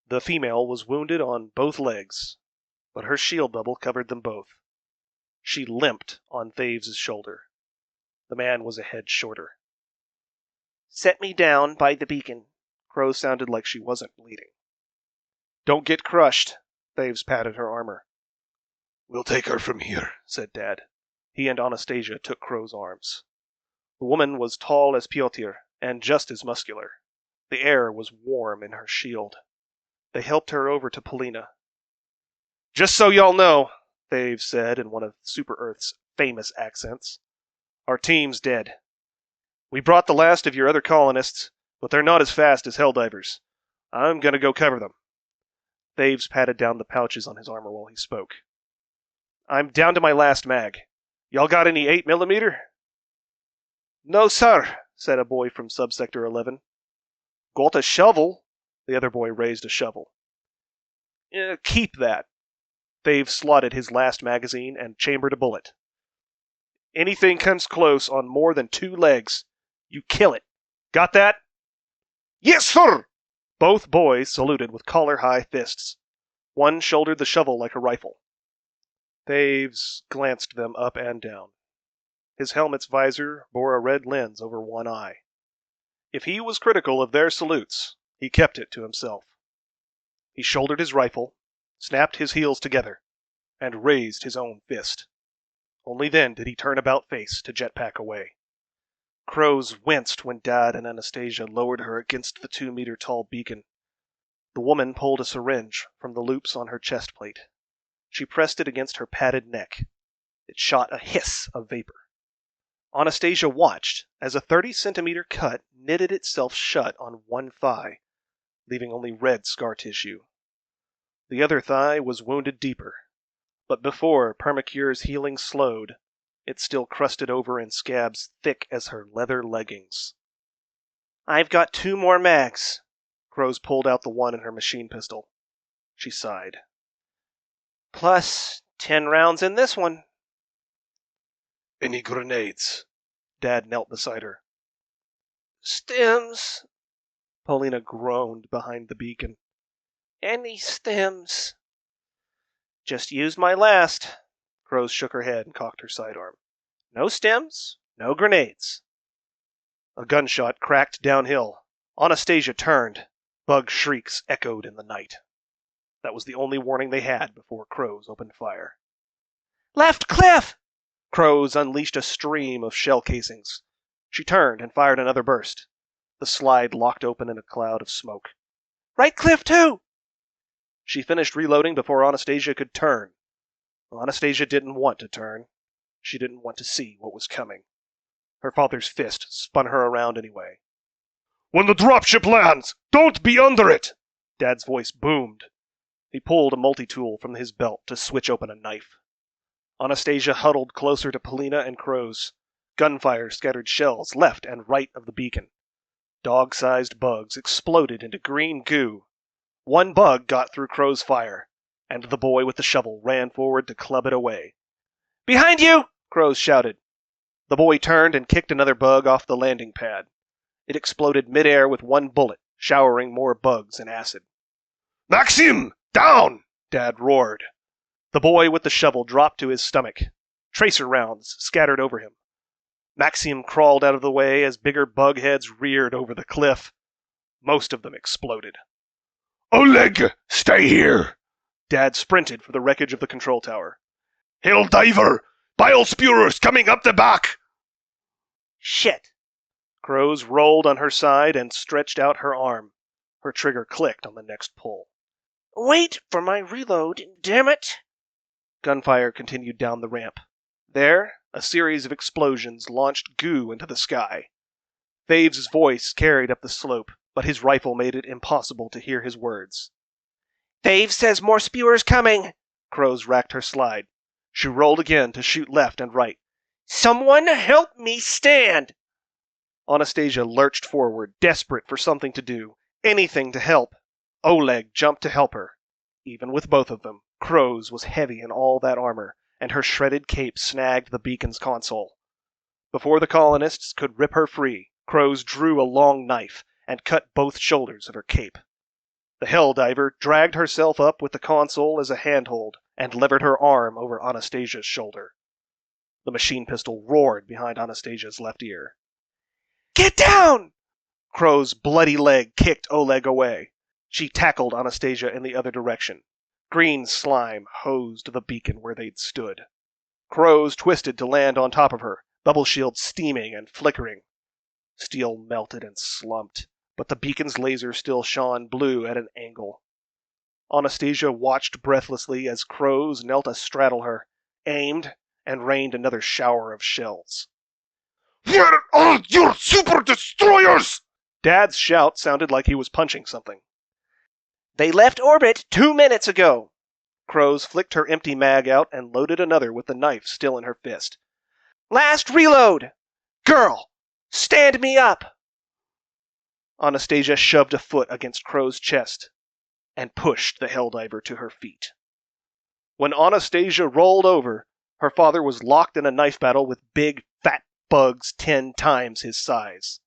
The female was wounded on both legs, but her shield bubble covered them both. She limped on Thaves' shoulder. The man was a head shorter. Set me down by the beacon. Crow sounded like she wasn't bleeding. Don't get crushed. Thaves patted her armor. We'll take her from here, said Dad. He and Anastasia took Crow's arms. The woman was tall as Pyotr and just as muscular. The air was warm in her shield. They helped her over to Polina. Just so y'all know, Thaves said in one of Super Earth's famous accents, our team's dead. We brought the last of your other colonists, but they're not as fast as Helldivers. I'm gonna go cover them. Thaves patted down the pouches on his armor while he spoke. I'm down to my last mag. Y'all got any 8mm? No, sir, said a boy from Subsector 11. Got a shovel? The other boy raised a shovel. Keep that. Thaves slotted his last magazine and chambered a bullet. Anything comes close on more than 2 legs, you kill it. Got that? Yes, sir! Both boys saluted with collar-high fists. One shouldered the shovel like a rifle. Thaves glanced them up and down. His helmet's visor bore a red lens over one eye. If he was critical of their salutes, he kept it to himself. He shouldered his rifle, snapped his heels together, and raised his own fist. Only then did he turn about face to jetpack away. Crows winced when Dad and Anastasia lowered her against the 2-meter-tall beacon. The woman pulled a syringe from the loops on her chest plate. She pressed it against her padded neck. It shot a hiss of vapor. Anastasia watched as a 30-centimeter cut knitted itself shut on one thigh, leaving only red scar tissue. The other thigh was wounded deeper, but before Permacure's healing slowed, it still crusted over in scabs thick as her leather leggings. I've got 2 more mags. Crows pulled out the one in her machine pistol. She sighed. Plus 10 rounds in this one. Any grenades? Dad knelt beside her. Stems. Paulina groaned behind the beacon. Any stems? Just used my last. Crows shook her head and cocked her sidearm. No stems, no grenades. A gunshot cracked downhill. Anastasia turned. Bug shrieks echoed in the night. That was the only warning they had before Crows opened fire. Left cliff! Crows unleashed a stream of shell casings. She turned and fired another burst. The slide locked open in a cloud of smoke. Right cliff, too! She finished reloading before Anastasia could turn. Anastasia didn't want to turn. She didn't want to see what was coming. Her father's fist spun her around anyway. When the dropship lands, don't be under it! Dad's voice boomed. He pulled a multi-tool from his belt to switch open a knife. Anastasia huddled closer to Polina and Crows. Gunfire scattered shells left and right of the beacon. Dog-sized bugs exploded into green goo. One bug got through Crow's fire, and the boy with the shovel ran forward to club it away. Behind you! Crows shouted. The boy turned and kicked another bug off the landing pad. It exploded midair with one bullet, showering more bugs and acid. Maxim! Down! Dad roared. The boy with the shovel dropped to his stomach. Tracer rounds scattered over him. Maxim crawled out of the way as bigger bug heads reared over the cliff. Most of them exploded. Oleg, stay here! Dad sprinted for the wreckage of the control tower. Helldiver! Bile spewers coming up the back! Shit! Crows rolled on her side and stretched out her arm. Her trigger clicked on the next pull. Wait for my reload, damn it! Gunfire continued down the ramp. There, a series of explosions launched goo into the sky. Fave's voice carried up the slope, but his rifle made it impossible to hear his words. Fave says more spewers coming. Crows racked her slide. She rolled again to shoot left and right. Someone help me stand! Anastasia lurched forward, desperate for something to do, anything to help. Oleg jumped to help her. Even with both of them, Crows was heavy in all that armor, and her shredded cape snagged the beacon's console. Before the colonists could rip her free, Crows drew a long knife and cut both shoulders of her cape. The Helldiver dragged herself up with the console as a handhold and levered her arm over Anastasia's shoulder. The machine pistol roared behind Anastasia's left ear. Get down! Crow's bloody leg kicked Oleg away. She tackled Anastasia in the other direction. Green slime hosed the beacon where they'd stood. Crows twisted to land on top of her, bubble shield steaming and flickering. Steel melted and slumped, but the beacon's laser still shone blue at an angle. Anastasia watched breathlessly as Crows knelt astraddle her, aimed, and rained another shower of shells. Where are your super destroyers? Dad's shout sounded like he was punching something. They left orbit 2 minutes ago. Crows flicked her empty mag out and loaded another with the knife still in her fist. Last reload! Girl, stand me up! Anastasia shoved a foot against Crow's chest and pushed the Helldiver to her feet. When Anastasia rolled over, her father was locked in a knife battle with big, fat bugs 10 times his size.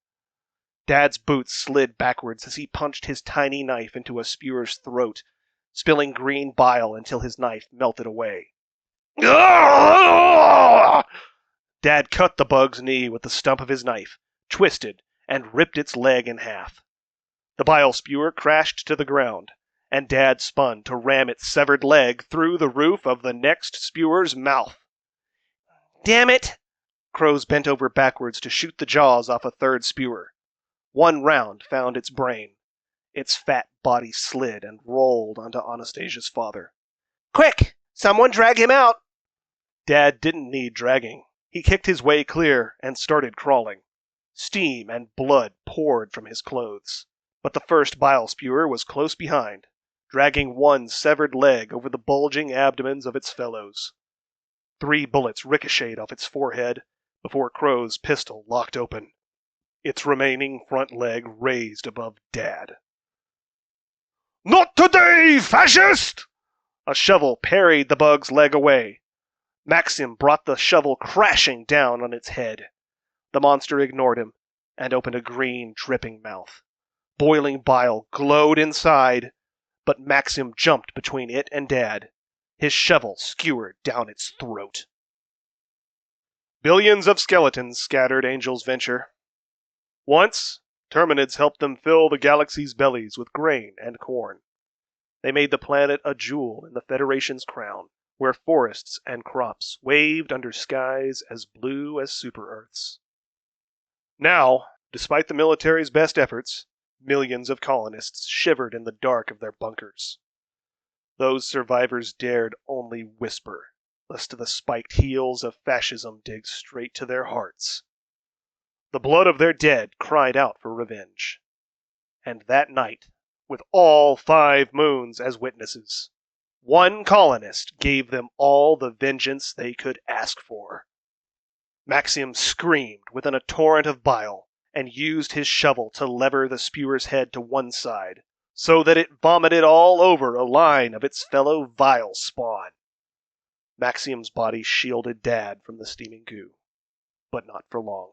Dad's boots slid backwards as he punched his tiny knife into a spewer's throat, spilling green bile until his knife melted away. Dad cut the bug's knee with the stump of his knife, twisted, and ripped its leg in half. The bile spewer crashed to the ground, and Dad spun to ram its severed leg through the roof of the next spewer's mouth. Damn it! Crows bent over backwards to shoot the jaws off a third spewer. One round found its brain. Its fat body slid and rolled onto Anastasia's father. Quick! Someone drag him out! Dad didn't need dragging. He kicked his way clear and started crawling. Steam and blood poured from his clothes. But the first bile spewer was close behind, dragging one severed leg over the bulging abdomens of its fellows. 3 bullets ricocheted off its forehead before Crow's pistol locked open, its remaining front leg raised above Dad. Not today, fascist! A shovel parried the bug's leg away. Maxim brought the shovel crashing down on its head. The monster ignored him and opened a green, dripping mouth. Boiling bile glowed inside, but Maxim jumped between it and Dad. His shovel skewered down its throat. Billions of skeletons scattered Angel's venture. Once, Terminids helped them fill the galaxy's bellies with grain and corn. They made the planet a jewel in the Federation's crown, where forests and crops waved under skies as blue as super-Earths. Now, despite the military's best efforts, millions of colonists shivered in the dark of their bunkers. Those survivors dared only whisper, lest the spiked heels of fascism dig straight to their hearts. The blood of their dead cried out for revenge. And that night, with all 5 moons as witnesses, one colonist gave them all the vengeance they could ask for. Maxim screamed within a torrent of bile and used his shovel to lever the spewer's head to one side, so that it vomited all over a line of its fellow vile spawn. Maxim's body shielded Dad from the steaming goo, but not for long.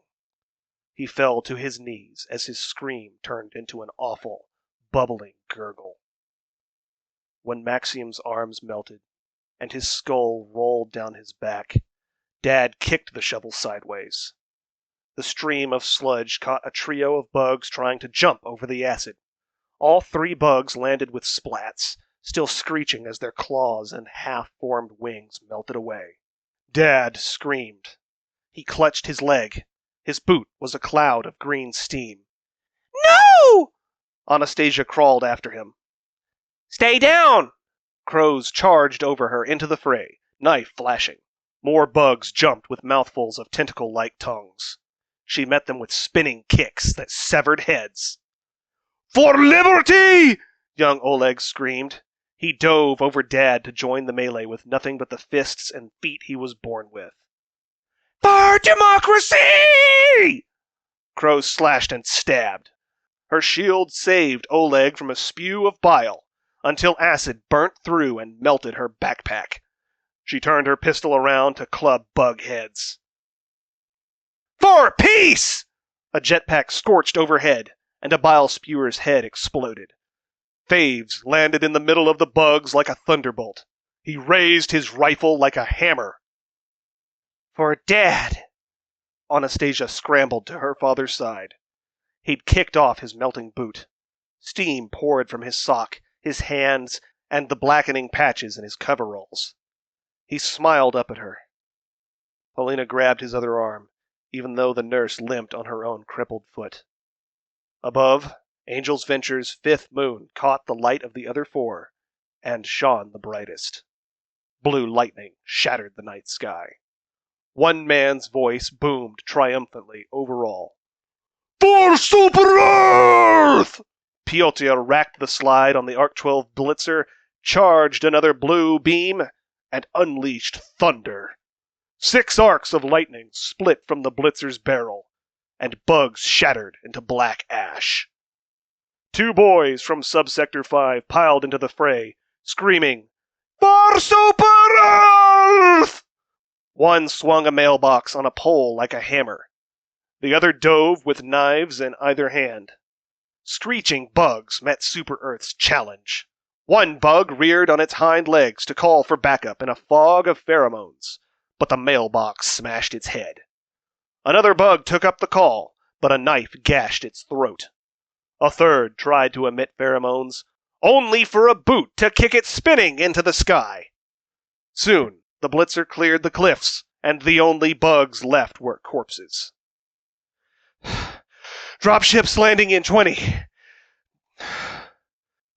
He fell to his knees as his scream turned into an awful, bubbling gurgle. When Maxim's arms melted and his skull rolled down his back, Dad kicked the shovel sideways. The stream of sludge caught a trio of bugs trying to jump over the acid. All 3 bugs landed with splats, still screeching as their claws and half-formed wings melted away. Dad screamed. He clutched his leg. His boot was a cloud of green steam. No! Anastasia crawled after him. Stay down! Crows charged over her into the fray, knife flashing. More bugs jumped with mouthfuls of tentacle-like tongues. She met them with spinning kicks that severed heads. For liberty! Young Oleg screamed. He dove over Dad to join the melee with nothing but the fists and feet he was born with. For democracy! Crows slashed and stabbed. Her shield saved Oleg from a spew of bile, until acid burnt through and melted her backpack. She turned her pistol around to club bug heads. For peace! A jetpack scorched overhead, and a bile spewer's head exploded. Faves landed in the middle of the bugs like a thunderbolt. He raised his rifle like a hammer. For Dad! Anastasia scrambled to her father's side. He'd kicked off his melting boot. Steam poured from his sock, his hands, and the blackening patches in his coveralls. He smiled up at her. Polina grabbed his other arm, even though the nurse limped on her own crippled foot. Above, Angel's Venture's fifth moon caught the light of the other four and shone the brightest. Blue lightning shattered the night sky. One man's voice boomed triumphantly over all. For Super Earth! Piotr racked the slide on the Arc-12 Blitzer, charged another blue beam, and unleashed thunder. 6 arcs of lightning split from the Blitzer's barrel, and bugs shattered into black ash. 2 boys from Subsector 5 piled into the fray, screaming, For Super Earth! One swung a mailbox on a pole like a hammer. The other dove with knives in either hand. Screeching bugs met Super Earth's challenge. One bug reared on its hind legs to call for backup in a fog of pheromones, but the mailbox smashed its head. Another bug took up the call, but a knife gashed its throat. A third tried to emit pheromones, only for a boot to kick it spinning into the sky. Soon, the Blitzer cleared the cliffs, and the only bugs left were corpses. Dropships landing in 20.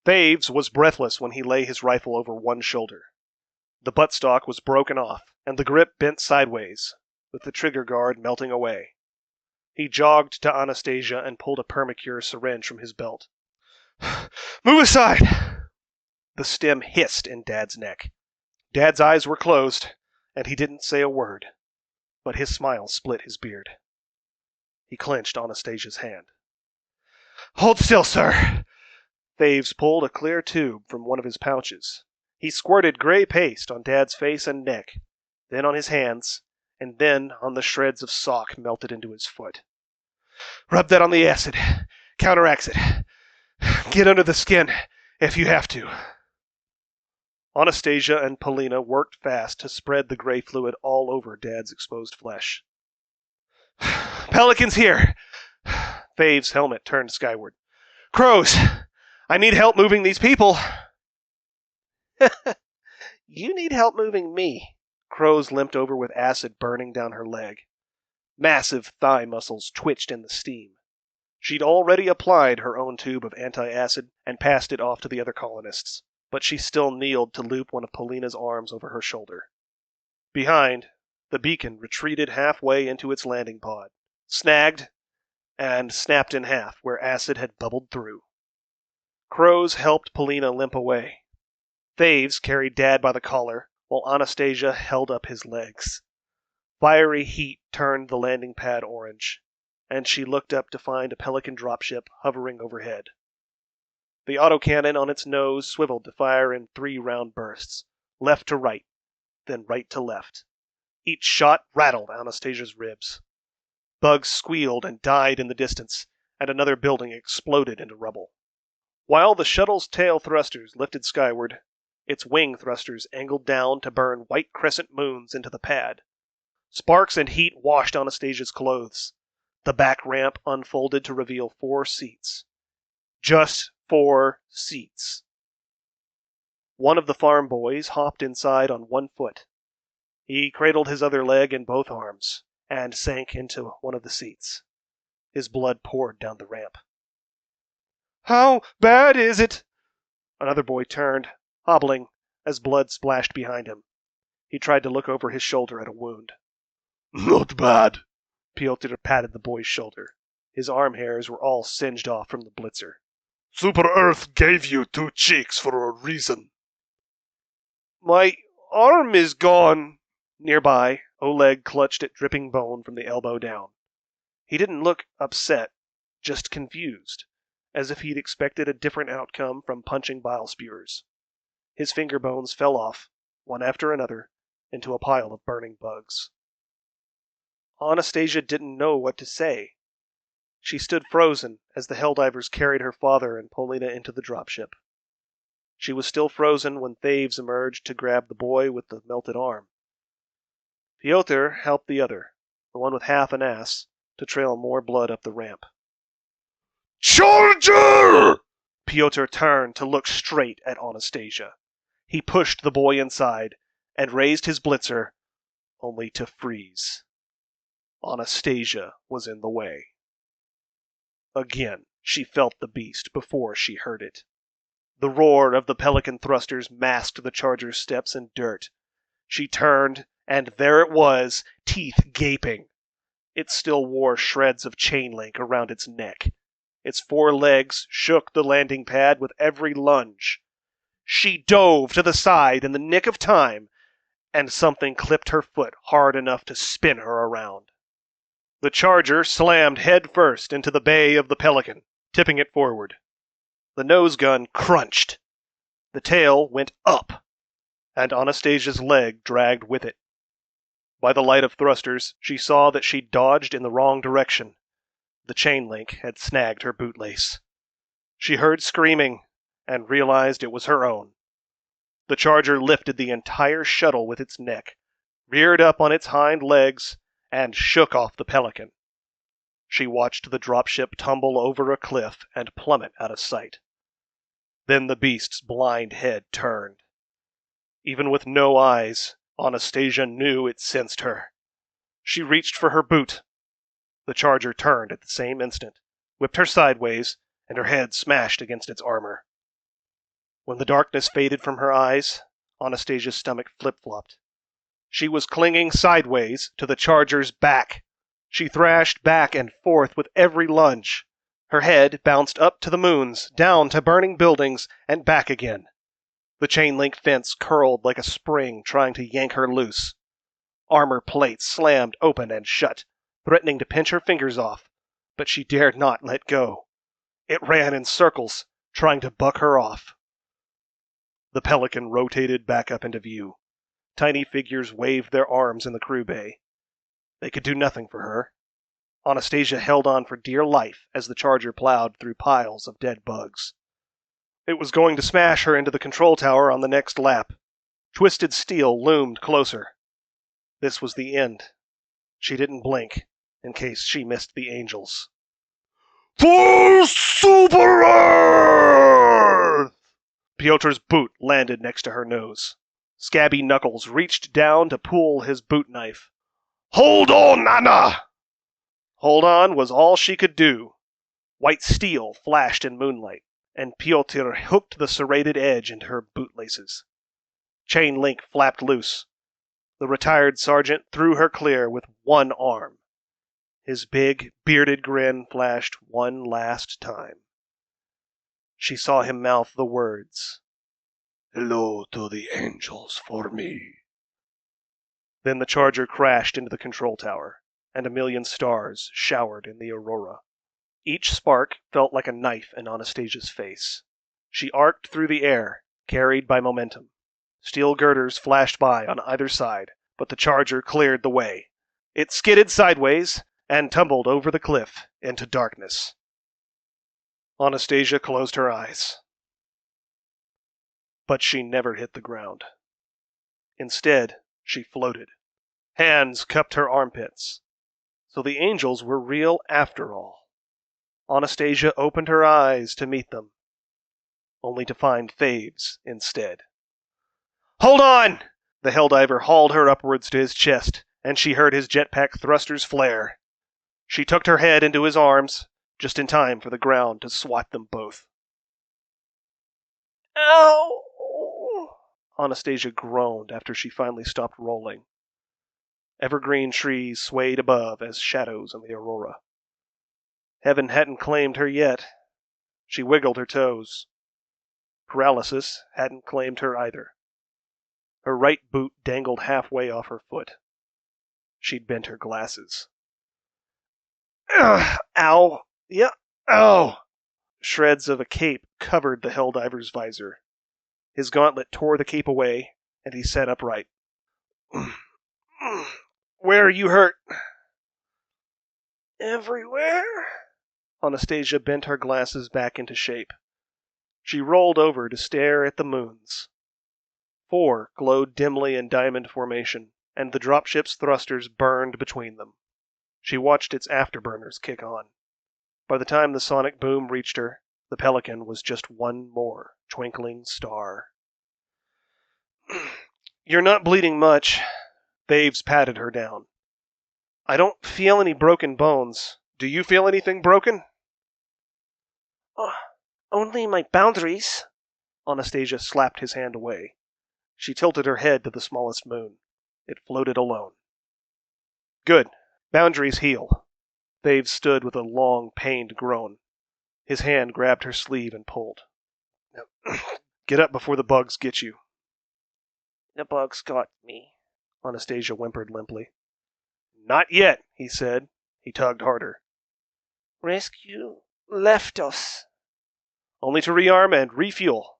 Faves was breathless when he lay his rifle over one shoulder. The buttstock was broken off, and the grip bent sideways, with the trigger guard melting away. He jogged to Anastasia and pulled a Permacure syringe from his belt. Move aside! The stem hissed in Dad's neck. Dad's eyes were closed, and he didn't say a word, but his smile split his beard. He clenched Anastasia's hand. Hold still, sir! Faves pulled a clear tube from one of his pouches. He squirted gray paste on Dad's face and neck, then on his hands, and then on the shreds of sock melted into his foot. Rub that on the acid. Counteracts it. Get under the skin, if you have to. Anastasia and Polina worked fast to spread the gray fluid all over Dad's exposed flesh. Pelicans here! Fave's helmet turned skyward. Crows! I need help moving these people! You need help moving me. Crows limped over with acid burning down her leg. Massive thigh muscles twitched in the steam. She'd already applied her own tube of anti-acid and passed it off to the other colonists, but she still kneeled to loop one of Polina's arms over her shoulder. Behind, the beacon retreated halfway into its landing pod, snagged, and snapped in half where acid had bubbled through. Crows helped Polina limp away. Faves carried Dad by the collar, while Anastasia held up his legs. Fiery heat turned the landing pad orange, and she looked up to find a Pelican dropship hovering overhead. The autocannon on its nose swiveled to fire in 3 round bursts, left to right, then right to left. Each shot rattled Anastasia's ribs. Bugs squealed and died in the distance, and another building exploded into rubble. While the shuttle's tail thrusters lifted skyward, its wing thrusters angled down to burn white crescent moons into the pad. Sparks and heat washed Anastasia's clothes. The back ramp unfolded to reveal 4 seats. Just 4 seats. One of the farm boys hopped inside on one foot. He cradled his other leg in both arms and sank into one of the seats. His blood poured down the ramp. How bad is it? Another boy turned, hobbling, as blood splashed behind him. He tried to look over his shoulder at a wound. Not bad. Piotr patted the boy's shoulder. His arm hairs were all singed off from the blitzer. Super Earth gave you 2 cheeks for a reason. My arm is gone. Nearby, Oleg clutched at dripping bone from the elbow down. He didn't look upset, just confused, as if he'd expected a different outcome from punching bile spewers. His finger bones fell off, one after another, into a pile of burning bugs. Anastasia didn't know what to say. She stood frozen as the Helldivers carried her father and Polina into the dropship. She was still frozen when Thaves emerged to grab the boy with the melted arm. Piotr helped the other, the one with half an ass, to trail more blood up the ramp. Charger! Piotr turned to look straight at Anastasia. He pushed the boy inside and raised his blitzer, only to freeze. Anastasia was in the way. Again, she felt the beast before she heard it. The roar of the pelican thrusters masked the charger's steps in dirt. She turned, and there it was, teeth gaping. It still wore shreds of chain link around its neck. Its 4 legs shook the landing pad with every lunge. She dove to the side in the nick of time, and something clipped her foot hard enough to spin her around. The charger slammed head first into the bay of the pelican, tipping it forward. The nose gun crunched. The tail went up, and Anastasia's leg dragged with it. By the light of thrusters, she saw that she'd dodged in the wrong direction. The chain link had snagged her bootlace. She heard screaming and realized it was her own. The charger lifted the entire shuttle with its neck, reared up on its hind legs, and shook off the pelican. She watched the dropship tumble over a cliff and plummet out of sight. Then the beast's blind head turned. Even with no eyes, Anastasia knew it sensed her. She reached for her boot. The charger turned at the same instant, whipped her sideways, and her head smashed against its armor. When the darkness faded from her eyes, Anastasia's stomach flip-flopped. She was clinging sideways to the charger's back. She thrashed back and forth with every lunge. Her head bounced up to the moons, down to burning buildings, and back again. The chain-link fence curled like a spring trying to yank her loose. Armor plates slammed open and shut, threatening to pinch her fingers off, but she dared not let go. It ran in circles, trying to buck her off. The pelican rotated back up into view. Tiny figures waved their arms in the crew bay. They could do nothing for her. Anastasia held on for dear life as the charger plowed through piles of dead bugs. It was going to smash her into the control tower on the next lap. Twisted steel loomed closer. This was the end. She didn't blink, in case she missed the angels. For Super Earth! Piotr's boot landed next to her nose. Scabby knuckles reached down to pull his boot knife. Hold on, Nana! Hold on was all she could do. White steel flashed in moonlight, and Piotr hooked the serrated edge into her bootlaces. Chain link flapped loose. The retired sergeant threw her clear with one arm. His big, bearded grin flashed one last time. She saw him mouth the words, "Hello to the angels for me." Then the charger crashed into the control tower, and a million stars showered in the aurora. Each spark felt like a knife in Anastasia's face. She arced through the air, carried by momentum. Steel girders flashed by on either side, but the charger cleared the way. It skidded sideways and tumbled over the cliff into darkness. Anastasia closed her eyes. But she never hit the ground. Instead, she floated. Hands cupped her armpits. So the angels were real after all. Anastasia opened her eyes to meet them, only to find Thaves instead. "Hold on!" The Helldiver hauled her upwards to his chest, and she heard his jetpack thrusters flare. She tucked her head into his arms, just in time for the ground to swat them both. Ow! Anastasia groaned after she finally stopped rolling. Evergreen trees swayed above as shadows in the aurora. Heaven hadn't claimed her yet. She wiggled her toes. Paralysis hadn't claimed her either. Her right boot dangled halfway off her foot. She'd bent her glasses. Ugh, ow! Yeah, ow! Shreds of a cape covered the Helldiver's visor. His gauntlet tore the cape away, and he sat upright. Where are you hurt? Everywhere. Anastasia bent her glasses back into shape. She rolled over to stare at the moons. 4 glowed dimly in diamond formation, and the dropship's thrusters burned between them. She watched its afterburners kick on. By the time the sonic boom reached her, the Pelican was just one more twinkling star. You're not bleeding much. Thaves patted her down. I don't feel any broken bones. Do you feel anything broken? Only my boundaries. Anastasia slapped his hand away. She tilted her head to the smallest moon. It floated alone. Good. Boundaries heal. Thaves stood with a long, pained groan. His hand grabbed her sleeve and pulled. Now, get up before the bugs get you. The bugs got me, Anastasia whimpered limply. Not yet, he said. He tugged harder. Rescue left us. Only to rearm and refuel.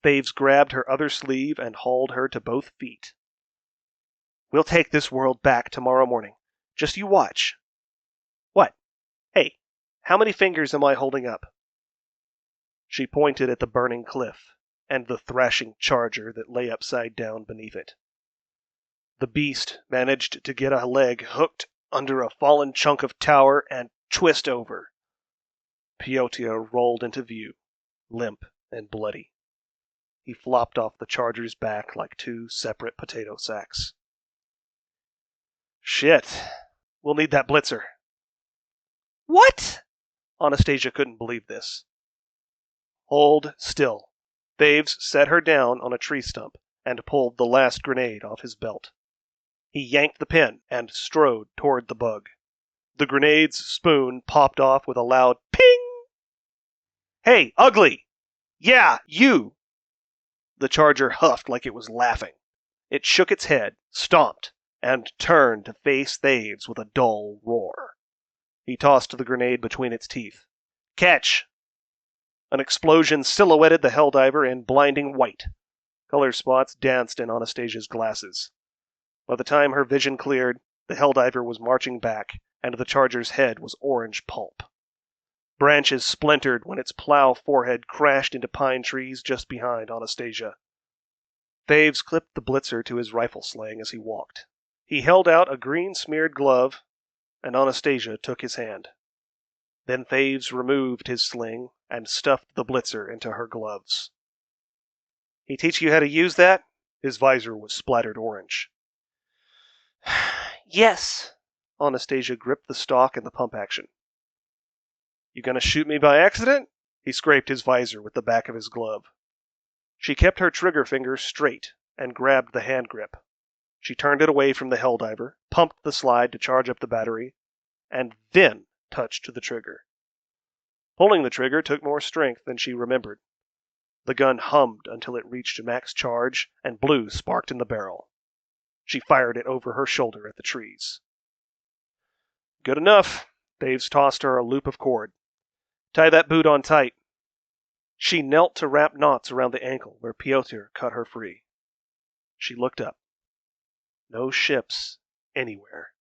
Thaves grabbed her other sleeve and hauled her to both feet. We'll take this world back tomorrow morning. Just you watch. What? Hey, how many fingers am I holding up? She pointed at the burning cliff and the thrashing charger that lay upside down beneath it. The beast managed to get a leg hooked under a fallen chunk of tower and twist over. Piotr rolled into view, limp and bloody. He flopped off the charger's back like 2 separate potato sacks. Shit. We'll need that blitzer. What? Anastasia couldn't believe this. Hold still. Thaves set her down on a tree stump and pulled the last grenade off his belt. He yanked the pin and strode toward the bug. The grenade's spoon popped off with a loud ping! Hey, ugly! Yeah, you! The charger huffed like it was laughing. It shook its head, stomped, and turned to face Thaves with a dull roar. He tossed the grenade between its teeth. Catch! An explosion silhouetted the Helldiver in blinding white. Color spots danced in Anastasia's glasses. By the time her vision cleared, the Helldiver was marching back, and the charger's head was orange pulp. Branches splintered when its plow forehead crashed into pine trees just behind Anastasia. Thaves clipped the blitzer to his rifle sling as he walked. He held out a green-smeared glove, and Anastasia took his hand. Then Thaves removed his sling and stuffed the blitzer into her gloves. He teach you how to use that? His visor was splattered orange. Yes. Anastasia gripped the stock and the pump action. You gonna shoot me by accident? He scraped his visor with the back of his glove. She kept her trigger finger straight and grabbed the hand grip. She turned it away from the Helldiver, pumped the slide to charge up the battery, and then touched the trigger. Pulling the trigger took more strength than she remembered. The gun hummed until it reached max charge, and blue sparked in the barrel. She fired it over her shoulder at the trees. Good enough. Thaves tossed her a loop of cord. Tie that boot on tight. She knelt to wrap knots around the ankle where Piotr cut her free. She looked up. No ships anywhere.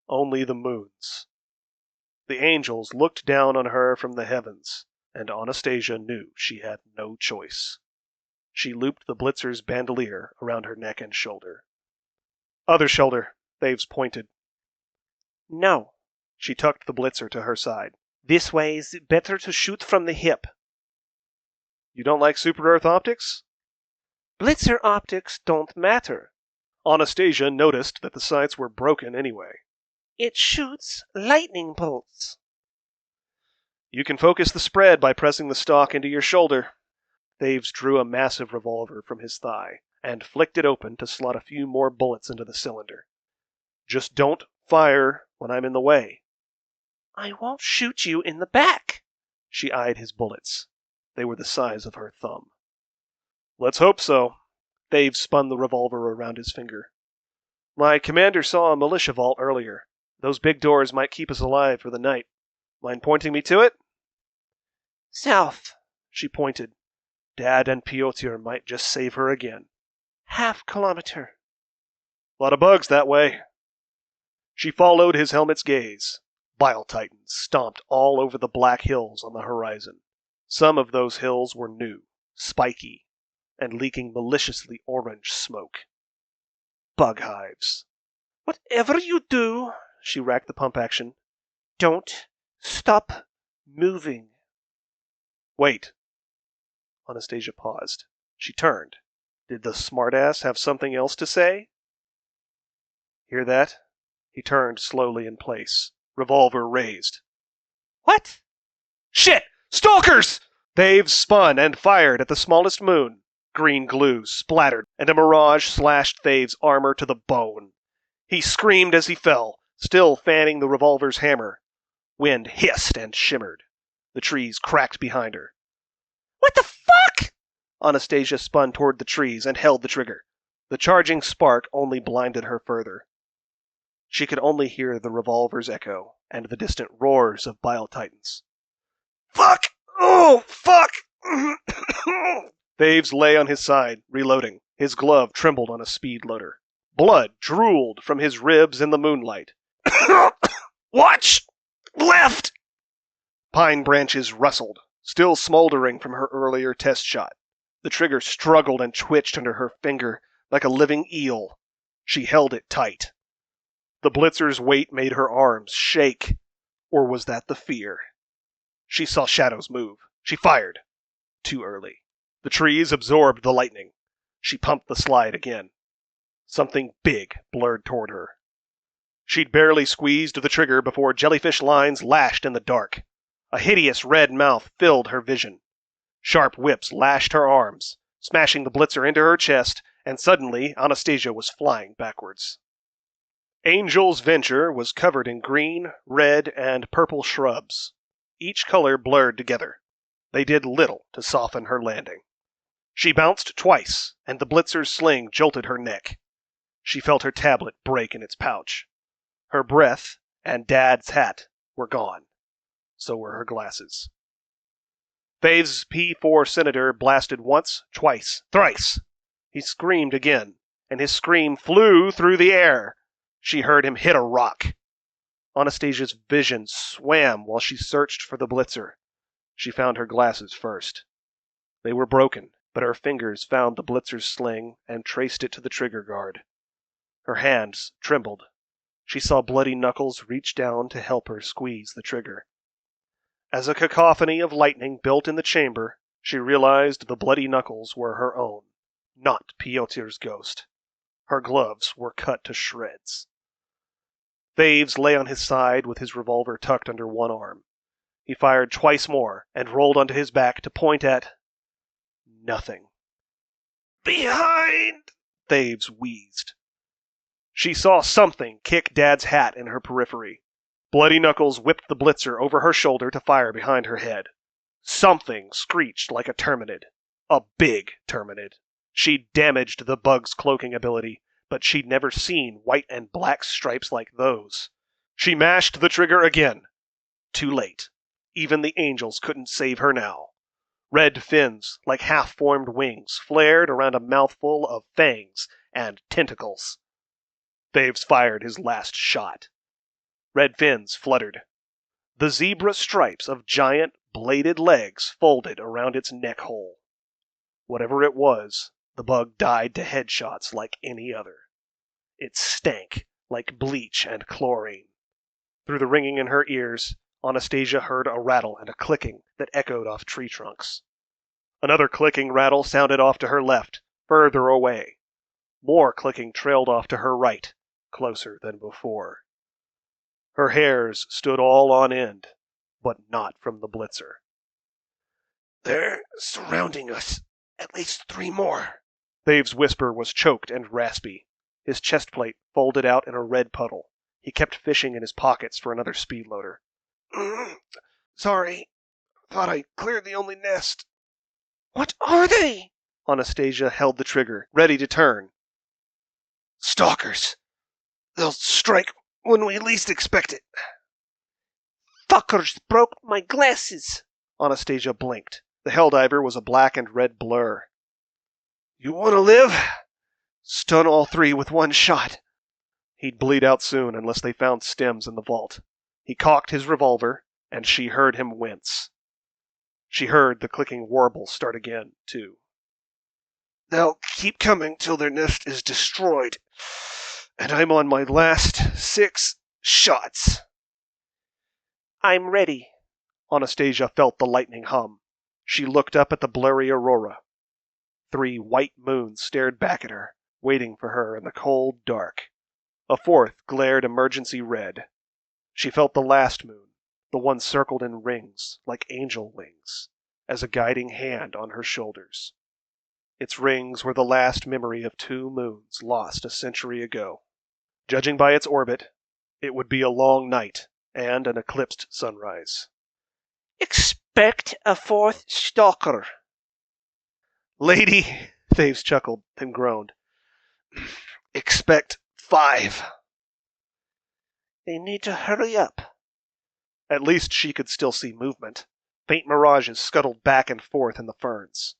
Only the moons. The angels looked down on her from the heavens, and Anastasia knew she had no choice. She looped the blitzer's bandolier around her neck and shoulder. Other shoulder, Thaves pointed. No. She tucked the blitzer to her side. This way is better to shoot from the hip. You don't like super-Earth optics? Blitzer optics don't matter. Anastasia noticed that the sights were broken anyway. It shoots lightning bolts. You can focus the spread by pressing the stock into your shoulder. Thaves drew a massive revolver from his thigh and flicked it open to slot a few more bullets into the cylinder. Just don't fire when I'm in the way. I won't shoot you in the back. She eyed his bullets. They were the size of her thumb. Let's hope so. Thaves spun the revolver around his finger. My commander saw a militia vault earlier. Those big doors might keep us alive for the night. Mind pointing me to it? South. She pointed. Dad and Piotr might just save her again. Half-kilometer. Lot of bugs that way. She followed his helmet's gaze. Bile titans stomped all over the black hills on the horizon. Some of those hills were new, spiky, and leaking maliciously orange smoke. Bug hives. Whatever you do, She racked the pump action. don't stop moving. Wait. Anastasia paused. She turned. Did the smartass have something else to say? Hear that? He turned slowly in place, revolver raised. What? Shit! Stalkers! Thaves spun and fired at the smallest moon. Green glue splattered, and a mirage slashed Thaves' armor to the bone. He screamed as he fell, still fanning the revolver's hammer. Wind hissed and shimmered. The trees cracked behind her. What the fuck? Anastasia spun toward the trees and held the trigger. The charging spark only blinded her further. She could only hear the revolver's echo and the distant roars of bile titans. Fuck! Oh, fuck! Thaves lay on his side, reloading. His glove trembled on a speed loader. Blood drooled from his ribs in the moonlight. Watch! Left! Pine branches rustled, still smoldering from her earlier test shot. The trigger struggled and twitched under her finger like a living eel. She held it tight. The blitzer's weight made her arms shake. Or was that the fear? She saw shadows move. She fired. Too early. The trees absorbed the lightning. She pumped the slide again. Something big blurred toward her. She'd barely squeezed the trigger before jellyfish lines lashed in the dark. A hideous red mouth filled her vision. Sharp whips lashed her arms, smashing the blitzer into her chest, and suddenly Anastasia was flying backwards. Angel's Venture was covered in green, red, and purple shrubs. Each color blurred together. They did little to soften her landing. She bounced twice, and the blitzer's sling jolted her neck. She felt her tablet break in its pouch. Her breath and Dad's hat were gone. So were her glasses. Thaves' P4 Senator blasted once, twice, thrice. He screamed again, and his scream flew through the air. She heard him hit a rock. Anastasia's vision swam while she searched for the blitzer. She found her glasses first. They were broken, but her fingers found the blitzer's sling and traced it to the trigger guard. Her hands trembled. She saw bloody knuckles reach down to help her squeeze the trigger. As a cacophony of lightning built in the chamber, she realized the bloody knuckles were her own, not Piotr's ghost. Her gloves were cut to shreds. Thaves lay on his side with his revolver tucked under one arm. He fired twice more and rolled onto his back to point at nothing. Behind! Thaves wheezed. She saw something kick Dad's hat in her periphery. Bloody knuckles whipped the blitzer over her shoulder to fire behind her head. Something screeched like a Terminid. A big Terminid. She'd damaged the bug's cloaking ability, but she'd never seen white and black stripes like those. She mashed the trigger again. Too late. Even the angels couldn't save her now. Red fins, like half-formed wings, flared around a mouthful of fangs and tentacles. Thaves fired his last shot. Red fins fluttered. The zebra stripes of giant, bladed legs folded around its neck hole. Whatever it was, the bug died to headshots like any other. It stank like bleach and chlorine. Through the ringing in her ears, Anastasia heard a rattle and a clicking that echoed off tree trunks. Another clicking rattle sounded off to her left, further away. More clicking trailed off to her right, closer than before. Her hairs stood all on end, but not from the blitzer. They're surrounding us, At least 3 more. Thave's whisper was choked and raspy. His chest plate folded out in a red puddle. He kept fishing in his pockets for another speed loader. Sorry. Thought I cleared the only nest. What are they? Anastasia held the trigger, ready to turn. Stalkers. They'll strike when we least expect it. Fuckers broke my glasses. Anastasia blinked. The Helldiver was a black and red blur. You want to live? Stun all 3 with 1 shot. He'd bleed out soon unless they found stems in the vault. He cocked his revolver, and she heard him wince. She heard the clicking warble start again, too. They'll keep coming till their nest is destroyed. And I'm on my last 6 shots. I'm ready. Anastasia felt the lightning hum. She looked up at the blurry aurora. 3 white moons stared back at her, waiting for her in the cold dark. A 4th glared emergency red. She felt the last moon, the one circled in rings like angel wings, as a guiding hand on her shoulders. Its rings were the last memory of 2 moons lost a century ago. Judging by its orbit, it would be a long night and an eclipsed sunrise. Expect a 4th stalker. Lady, Thaves chuckled, then groaned. Expect 5. They need to hurry up. At least she could still see movement. Faint mirages scuttled back and forth in the ferns.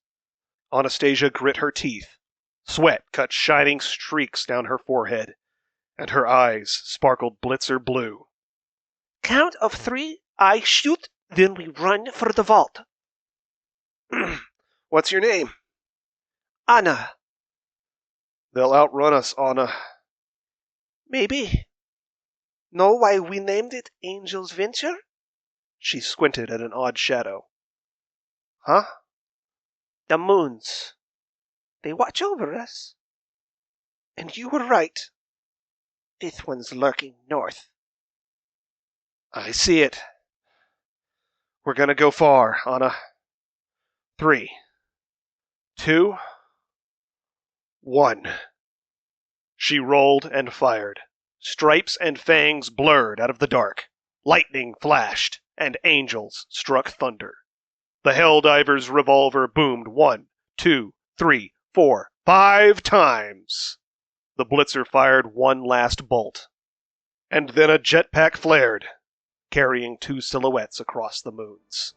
Anastasia grit her teeth. Sweat cut shining streaks down her forehead, and her eyes sparkled blitzer blue. Count of 3, I shoot, then we run for the vault. What's your name? Anna. They'll outrun us, Anna. Maybe. Know why we named it Angel's Venture? She squinted at an odd shadow. Huh? The moons. They watch over us. And you were right. 5th one's lurking north. I see it. We're gonna go far, Anna. 3, 2, 1. She rolled and fired. Stripes and fangs blurred out of the dark. Lightning flashed, and angels struck thunder. The Helldiver's revolver boomed 1, 2, 3, 4, 5 times. The blitzer fired one last bolt. And then a jetpack flared, carrying 2 silhouettes across the moons.